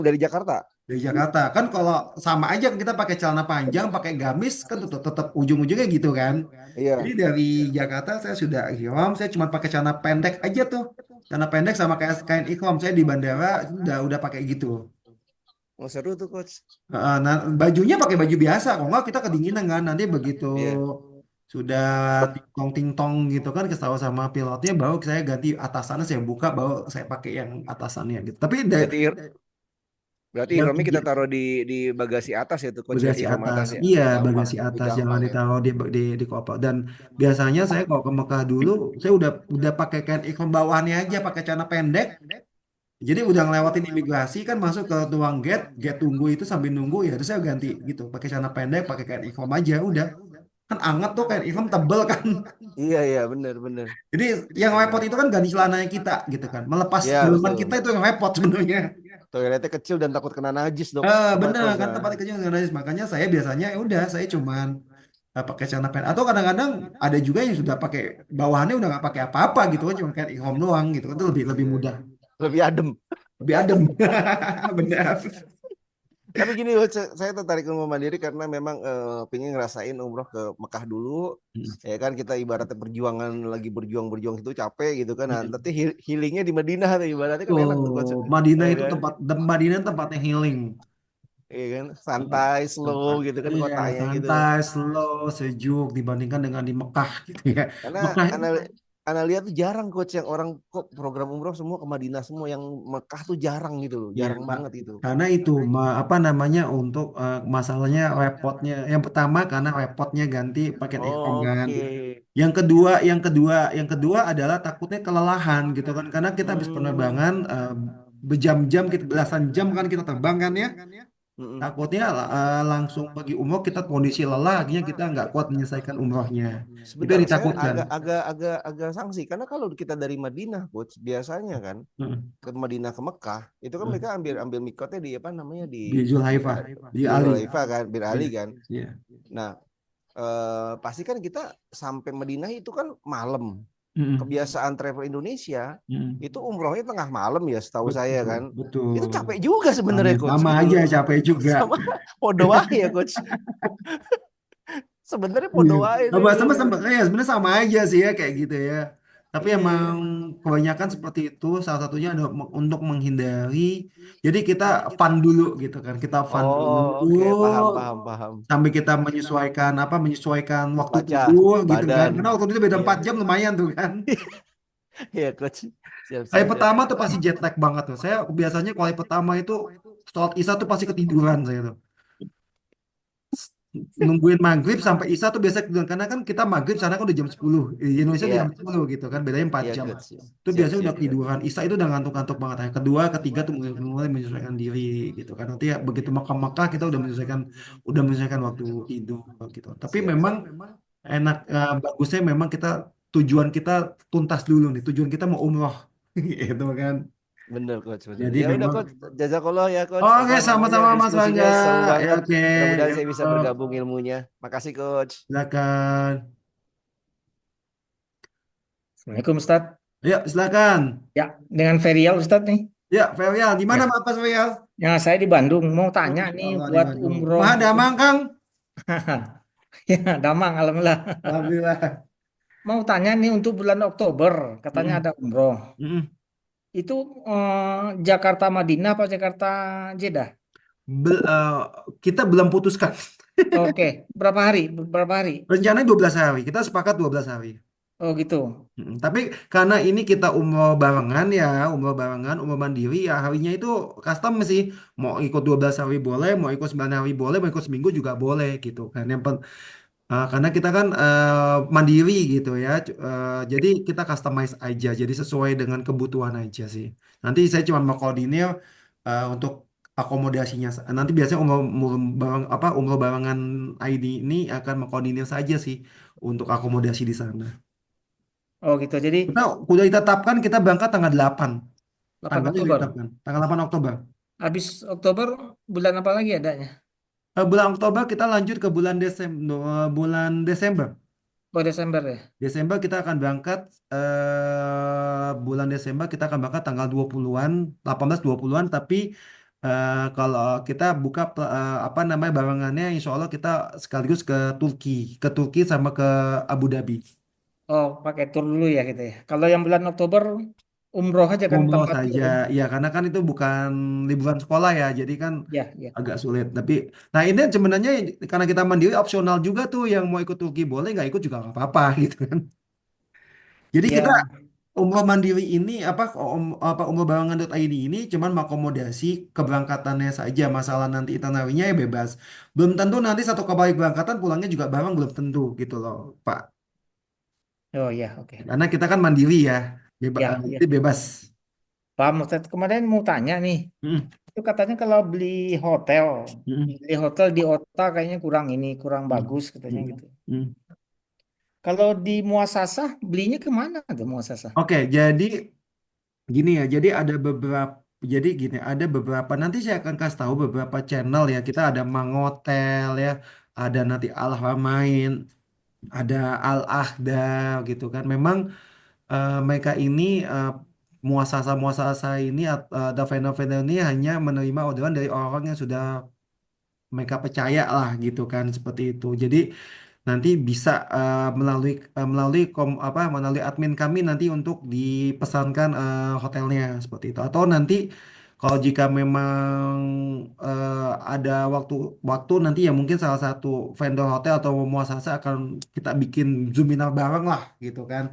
Dari Jakarta. dari Jakarta. Kan kalau sama aja kita pakai celana panjang, pakai gamis kan tetap ujung-ujungnya gitu kan. Jadi Iya. dari Jakarta saya sudah ihram, saya cuma pakai celana pendek aja tuh. Celana pendek sama kayak kain ihram saya di bandara udah pakai gitu. Oh, seru tuh, Coach. Nah, bajunya pakai baju biasa, kalau nggak kita kedinginan kan. Nanti begitu Iya. sudah tingtong tingtong gitu kan, kesal sama pilotnya, baru saya ganti atasannya, saya buka, baru saya pakai yang atasannya gitu. Tapi Berarti berarti yang ihramnya kita taruh di bagasi atas ya tuh, Coach ya, bagasi ihram atas, atas ya. iya Gampang, bagasi lebih atas, jangan gampang ya. ditaruh di koper. Dan biasanya saya kalau ke Mekah dulu, saya udah pakai kain ikhram bawahannya aja, pakai celana pendek. Jadi udah ngelewatin imigrasi kan, masuk ke ruang gate tunggu itu, sambil nunggu ya terus saya ganti gitu, pakai celana pendek, pakai kain ikhram aja udah. Kan anget tuh kain ikhram tebel kan. Iya, iya, bener, bener. Jadi yang Bener. repot itu kan ganti celananya kita gitu kan. Melepas Iya, dalaman kita betul. itu yang repot sebenarnya. Toiletnya kecil dan takut kena najis dok. Coba Bener Coach kan ya. tempatnya kecil nggak najis. Makanya saya biasanya ya udah saya cuman pakai celana pendek. Atau kadang-kadang ada juga yang sudah pakai bawahannya udah nggak pakai apa-apa gitu kan, cuma kayak ihrom doang gitu kan, itu lebih lebih Iya, mudah, iya. Lebih adem. lebih adem. Benar. Tapi gini loh, saya tertarik umroh mandiri karena memang pengen ngerasain umroh ke Mekah dulu. Ya kan kita ibaratnya perjuangan lagi berjuang-berjuang itu capek gitu kan. Nah, nanti healingnya di Madinah tuh ibaratnya kan enak tuh Coach. Oh, Madinah Ya itu kan? Madinah tempatnya healing. Iya kan? Santai, slow Tempat, gitu kan iya, kotanya gitu. santai, slow, sejuk dibandingkan dengan di Mekah gitu ya. Karena Mekah, Ana lihat tuh jarang Coach yang orang kok program umroh semua ke Madinah semua, yang Mekah tuh jarang gitu loh. ya, Jarang banget itu. karena itu apa namanya, untuk masalahnya repotnya. Yang pertama karena repotnya ganti paket ikhram kan. Oke. Yang kedua adalah takutnya kelelahan gitu kan. Karena kita habis Hmm. penerbangan berjam-jam, kita belasan jam kan kita terbang kan ya. Mm-mm. Takutnya langsung pergi umroh kita kondisi lelah, akhirnya kita nggak kuat menyelesaikan umrohnya. Itu Sebentar, yang saya ditakutkan. agak sanksi karena kalau kita dari Madinah, Coach, biasanya kan Mm, ke Madinah ke Mekah, itu kan mereka mm. ambil ambil mikotnya di apa namanya Di Zulhaifah, di di Ali. Zulaifa kan, Bir Iya, Ali kan. iya. Nah, pasti kan kita sampai Madinah itu kan malam. Mm, Kebiasaan travel Indonesia mm. itu umrohnya tengah malam ya, setahu saya Betul, kan. Itu betul. capek juga Sama, sebenarnya Coach sama gitu aja loh. capek juga. Sama podo aja ya Coach. Sebenarnya Iya. podo aja Sama, itu. sama, sama, ya sebenarnya sama aja sih ya kayak gitu ya. Tapi emang Iya. kebanyakan seperti itu. Salah satunya ada untuk menghindari. Jadi kita fun dulu gitu kan. Kita fun dulu Oh, oke, paham, paham, paham. sampai kita menyesuaikan waktu Cuaca, tidur gitu kan. badan. Karena waktu itu beda Iya. 4 jam lumayan tuh kan. Iya, Coach. Siap, Hari siap, siap. pertama tuh pasti jet lag banget tuh. Saya biasanya kalau hari pertama itu sholat isya tuh pasti ketiduran saya tuh. Nungguin maghrib sampai isya tuh biasa ketiduran. Karena kan kita maghrib sana kan udah jam 10. Di Indonesia udah jam Iya, 10 gitu kan. Bedanya 4 iya, jam. Coach. Itu Siap, biasanya siap, udah siap. ketiduran. Isya itu udah ngantuk-ngantuk banget. Yang kedua, ketiga tuh mulai menyesuaikan diri gitu kan. Nanti ya begitu Makkah kita udah menyesuaikan waktu tidur gitu. Tapi Siap, memang siap. bagusnya memang tujuan kita tuntas dulu nih. Tujuan kita mau umroh gitu kan. Bener, Coach, bener. Jadi Ya udah, memang Coach. Jazakallah ya, Coach. oke, Apa namanya? sama-sama Mas Diskusinya Bangga. seru Ya banget. oke, Mudah-mudahan yuk. saya bisa bergabung ilmunya. Makasih, Coach. Silakan. Assalamualaikum Ustaz. Yuk, silakan. Ya, dengan Ferial Ustaz nih. Ya, Ferial, gimana Ya, Mas Ferial? ya saya di Bandung. Mau Oh, tanya Masya nih Allah di buat Bandung. umroh. Wah, Damang, Kang. Ya, Damang, alhamdulillah. Alhamdulillah. Mau tanya nih untuk bulan Oktober, katanya Mm-mm. ada umroh. Mm-mm. Itu Jakarta Madinah apa Jakarta Jeddah? Bel- eh, kita belum putuskan. Oke, berapa hari? Berapa hari? Rencananya 12 hari. Kita sepakat 12 hari. Oh gitu. Tapi karena ini kita umroh barengan, umroh mandiri ya, harinya itu custom sih. Mau ikut 12 hari boleh, mau ikut 9 hari boleh, mau ikut seminggu juga boleh gitu kan. Karena kita kan mandiri gitu ya. Jadi kita customize aja. Jadi sesuai dengan kebutuhan aja sih. Nanti saya cuma mau koordinir untuk akomodasinya. Nanti biasanya umroh, umroh barang apa umroh barengan ID ini akan mengkoordinir saja sih untuk akomodasi di sana. Oh gitu. Jadi Kita udah ditetapkan kita berangkat tanggal 8. 8 Tanggalnya udah Oktober. ditetapkan. Tanggal 8 Oktober. Habis Oktober bulan apa lagi adanya? Bulan Oktober kita lanjut ke bulan Desember. Oh Desember ya. Desember kita akan berangkat bulan Desember kita akan berangkat tanggal 20-an, 18 20-an tapi kalau kita buka apa namanya barengannya insya Allah kita sekaligus ke Turki sama ke Abu Dhabi. Oh pakai tur dulu ya gitu ya. Kalau yang bulan Oktober umroh aja kan Umroh tempatnya saja, kan. ya karena kan itu bukan liburan sekolah ya, jadi kan Ya ya. agak sulit. Tapi, nah ini sebenarnya karena kita mandiri opsional juga tuh yang mau ikut Turki boleh nggak ikut juga nggak apa-apa gitu kan. Jadi kita Ya. umroh mandiri ini apa umroh barengan.id ini cuman mengakomodasi keberangkatannya saja. Masalah nanti itinerinya ya bebas. Belum tentu nanti satu kali berangkatan pulangnya juga bareng belum tentu gitu loh, Pak. Oh ya oke. Karena kita kan mandiri ya, Ya ya. jadi bebas. Paham Ustaz. Kemarin mau tanya nih. Mm, Itu katanya kalau hotel, mm, beli hotel di OTA kayaknya kurang mm, bagus katanya mm, gitu. mm. Kalau di Muasasah belinya kemana tuh Muasasah? Oke, jadi gini ya, jadi gini, ada beberapa nanti saya akan kasih tahu beberapa channel ya. Kita ada Mangotel ya, ada nanti Al Haramain, ada Al Ahda gitu kan. Memang mereka ini muasasa-muasasa ini atau vendor-vendor ini hanya menerima orderan dari orang-orang yang sudah mereka percaya lah gitu kan seperti itu. Jadi nanti bisa melalui admin kami nanti untuk dipesankan hotelnya seperti itu. Atau nanti kalau jika memang ada waktu nanti ya mungkin salah satu vendor hotel atau muasasa akan kita bikin zoominar bareng lah gitu kan.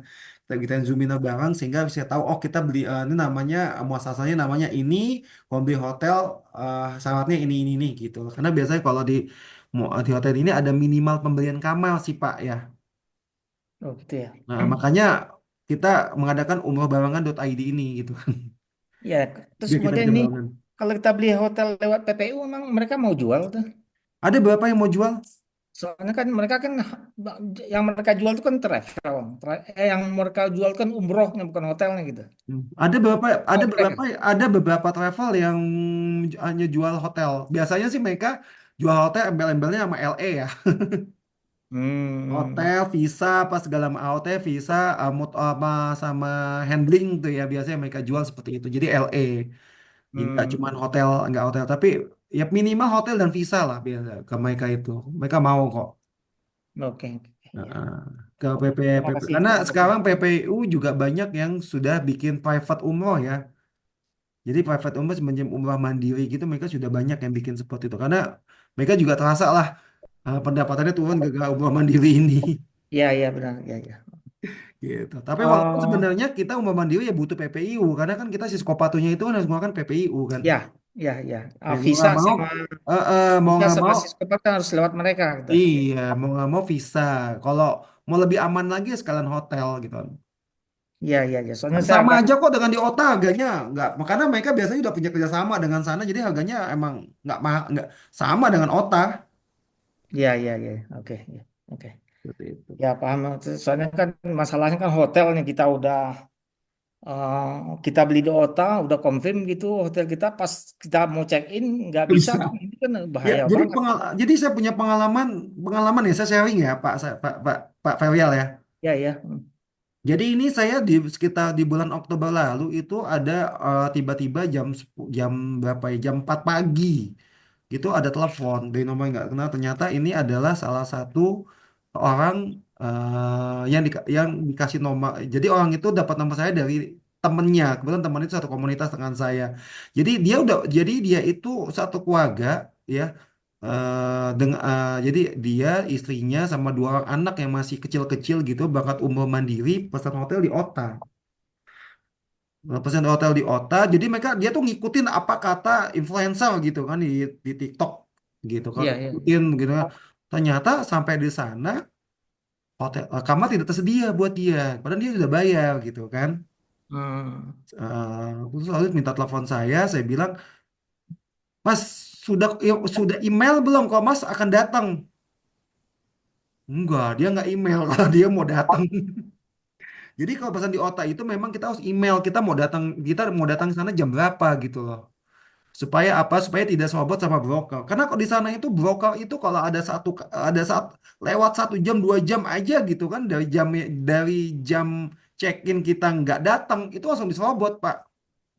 Kita bikin zoominar bareng sehingga bisa tahu oh kita beli ini namanya muasasanya namanya ini, kalau beli hotel syaratnya ini gitu. Karena biasanya kalau di hotel ini ada minimal pembelian kamar sih Pak ya. Oh gitu ya. Nah, makanya kita mengadakan umrohbarengan.id ini gitu. Ya, terus Biar kita kemudian bisa ini barengan. kalau kita beli hotel lewat PPU memang mereka mau jual tuh. Ada berapa yang mau jual? Soalnya kan mereka kan yang mereka jual itu kan travel. Yang mereka jual kan umrohnya bukan hotelnya gitu. Ada beberapa ada Oh, beberapa mereka. ada beberapa travel yang hanya jual hotel. Biasanya sih mereka jual hotel embel-embelnya sama LE ya. Hmm. Hotel, visa, apa segala macam hotel, visa, apa sama handling tuh ya biasanya mereka jual seperti itu. Jadi LE. Jadi nggak Hmm. cuma hotel, nggak hotel, tapi ya minimal hotel dan visa lah biasa ke mereka itu. Mereka mau kok. Oke, oke, ya. Heeh. Ke Oke, terima kasih Karena sekarang informasinya. PPU juga banyak yang sudah bikin private umroh ya. Jadi private umroh semenjak umroh mandiri gitu mereka sudah banyak yang bikin seperti itu. Karena mereka juga terasa lah pendapatannya turun gara-gara umroh mandiri ini. Iya, iya benar, ya, ya. Gitu. Tapi walaupun Oh, sebenarnya kita umroh mandiri ya butuh PPIU. Karena kan kita Siskopatunya itu kan harus menggunakan PPIU kan. ya, ya, ya. Ya, mau Visa nggak mau, sama mau visa nggak sama mau, Siskopat kan harus lewat mereka gitu. iya, mau nggak mau visa. Kalau mau lebih aman lagi ya sekalian hotel gitu. Iya, iya, iya. Soalnya saya Sama agak, aja kok dengan di OTA harganya nggak, karena mereka biasanya udah punya kerjasama dengan sana, jadi harganya emang nggak sama dengan OTA. iya, iya, iya. Oke, ya, oke. Seperti itu. Ya paham. Soalnya kan masalahnya kan hotel nih kita beli di OTA, udah confirm gitu hotel kita pas kita mau check in nggak bisa Bisa. kan? Ini kan Ya, bahaya banget. jadi saya punya pengalaman ya, saya sharing ya Pak Ferial ya. Ya, ya. Jadi ini saya di sekitar di bulan Oktober lalu itu ada tiba-tiba jam berapa ya? Jam 4 pagi. Gitu ada telepon dari nomor yang nggak kenal. Ternyata ini adalah salah satu orang yang dikasih nomor. Jadi orang itu dapat nomor saya dari temennya. Kebetulan teman itu satu komunitas dengan saya. Jadi dia itu satu keluarga ya. Jadi dia istrinya sama dua orang anak yang masih kecil-kecil gitu berangkat umroh mandiri pesan hotel di OTA. Pesan hotel di OTA, jadi dia tuh ngikutin apa kata influencer gitu kan di TikTok gitu kan, Iya, iya. ngikutin gitu kan. Ternyata sampai di sana kamar tidak tersedia buat dia, padahal dia sudah bayar gitu kan. Hmm. Terus lalu minta telepon saya bilang Mas sudah email belum kalau Mas akan datang? Enggak, dia nggak email kalau dia mau datang. Jadi kalau pesan di OTA itu memang kita harus email kita mau datang ke sana jam berapa gitu loh. Supaya apa? Supaya tidak serobot sama broker. Karena kok di sana itu broker itu kalau ada saat lewat 1 jam 2 jam aja gitu kan dari jam check-in kita nggak datang itu langsung diserobot Pak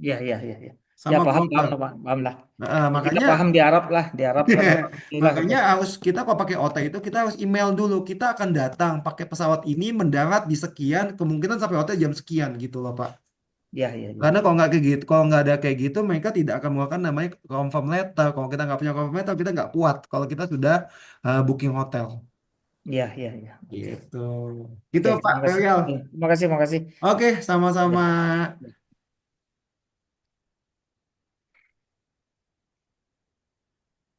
Iya, iya, iya, iya. Ya, sama paham, paham, broker. Pak. Paham lah. Ya, kita Makanya paham di Arab lah, di Arab kan alhamdulillah gitu. makanya kita kalau pakai OTA itu kita harus email dulu. Kita akan datang pakai pesawat ini mendarat di sekian, kemungkinan sampai hotel jam sekian gitu loh Pak. Iya, iya, iya. Karena kalau nggak kayak gitu, kalau nggak ada kayak gitu, mereka tidak akan mengeluarkan namanya confirm letter. Kalau kita nggak punya confirm letter, kita nggak kuat. Kalau kita sudah booking hotel. Iya, iya, iya. Oke. Gitu. Gitu Oke, Pak makasih. Perial. Ya, makasih, makasih. Oke, Ya. sama-sama. Ya.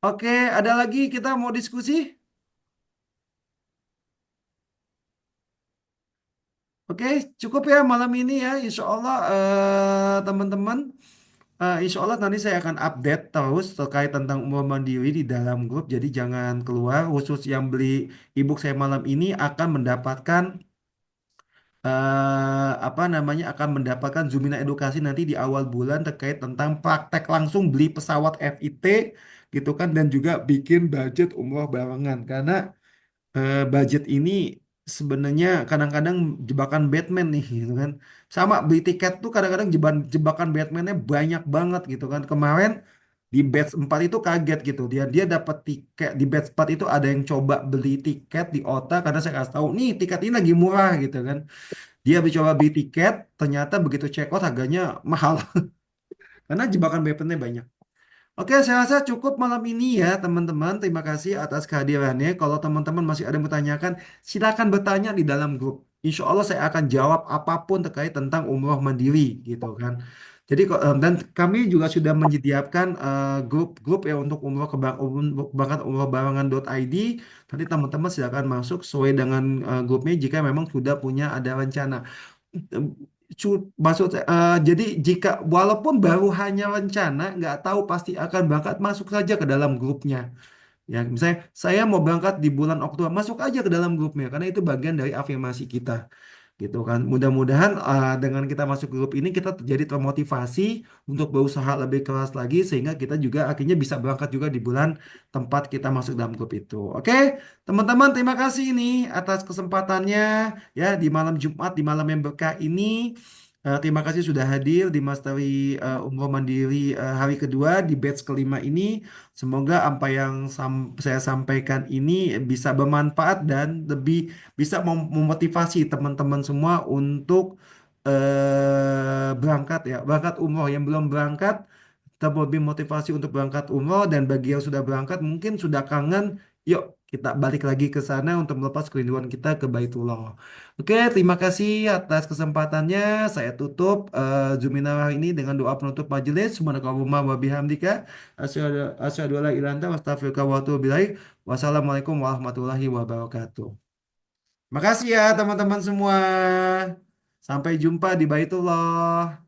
Oke, ada lagi kita mau diskusi? Oke, cukup ya malam ini ya. Insya Allah teman-teman. Insya Allah nanti saya akan update terus terkait tentang umroh mandiri di dalam grup. Jadi jangan keluar. Khusus yang beli ebook saya malam ini akan mendapatkan apa namanya akan mendapatkan Zumina edukasi nanti di awal bulan terkait tentang praktek langsung beli pesawat FIT gitu kan dan juga bikin budget umroh barengan karena budget ini sebenarnya kadang-kadang jebakan Batman nih gitu kan. Sama beli tiket tuh kadang-kadang jebakan Batman-nya banyak banget gitu kan. Kemarin di batch 4 itu kaget gitu. Dia dapat tiket di batch 4 itu ada yang coba beli tiket di OTA karena saya kasih tahu, "Nih, tiket ini lagi murah." gitu kan. Dia coba beli tiket, ternyata begitu check out harganya mahal karena jebakan Batman-nya banyak. Oke, saya rasa cukup malam ini ya, teman-teman. Terima kasih atas kehadirannya. Kalau teman-teman masih ada yang bertanyakan, silakan bertanya di dalam grup. Insya Allah saya akan jawab apapun terkait tentang umroh mandiri, gitu kan. Jadi dan kami juga sudah menyediakan grup-grup ya untuk untuk berangkat umrohbarangan.id. Nanti teman-teman silakan masuk sesuai dengan grupnya jika memang sudah punya ada rencana. Maksud jadi jika walaupun baru hanya rencana nggak tahu pasti akan berangkat masuk saja ke dalam grupnya ya misalnya saya mau berangkat di bulan Oktober masuk aja ke dalam grupnya karena itu bagian dari afirmasi kita gitu kan. Mudah-mudahan dengan kita masuk grup ini kita jadi termotivasi untuk berusaha lebih keras lagi sehingga kita juga akhirnya bisa berangkat juga di bulan tempat kita masuk dalam grup itu. Oke, teman-teman terima kasih nih atas kesempatannya ya di malam Jumat di malam yang berkah ini. Terima kasih sudah hadir di Mastery Umroh Mandiri hari kedua di batch kelima ini. Semoga apa yang saya sampaikan ini bisa bermanfaat dan lebih bisa memotivasi teman-teman semua untuk berangkat ya, berangkat umroh yang belum berangkat, kita lebih motivasi untuk berangkat umroh dan bagi yang sudah berangkat mungkin sudah kangen, yuk kita balik lagi ke sana untuk melepas kerinduan kita ke Baitullah. Oke, terima kasih atas kesempatannya. Saya tutup Zuminara ini dengan doa penutup majelis. Subhanakallahumma wa bihamdika asyhadu an la ilaha illa anta astaghfiruka wa atubu ilaik. Wassalamualaikum warahmatullahi wabarakatuh. Makasih ya teman-teman semua. Sampai jumpa di Baitullah.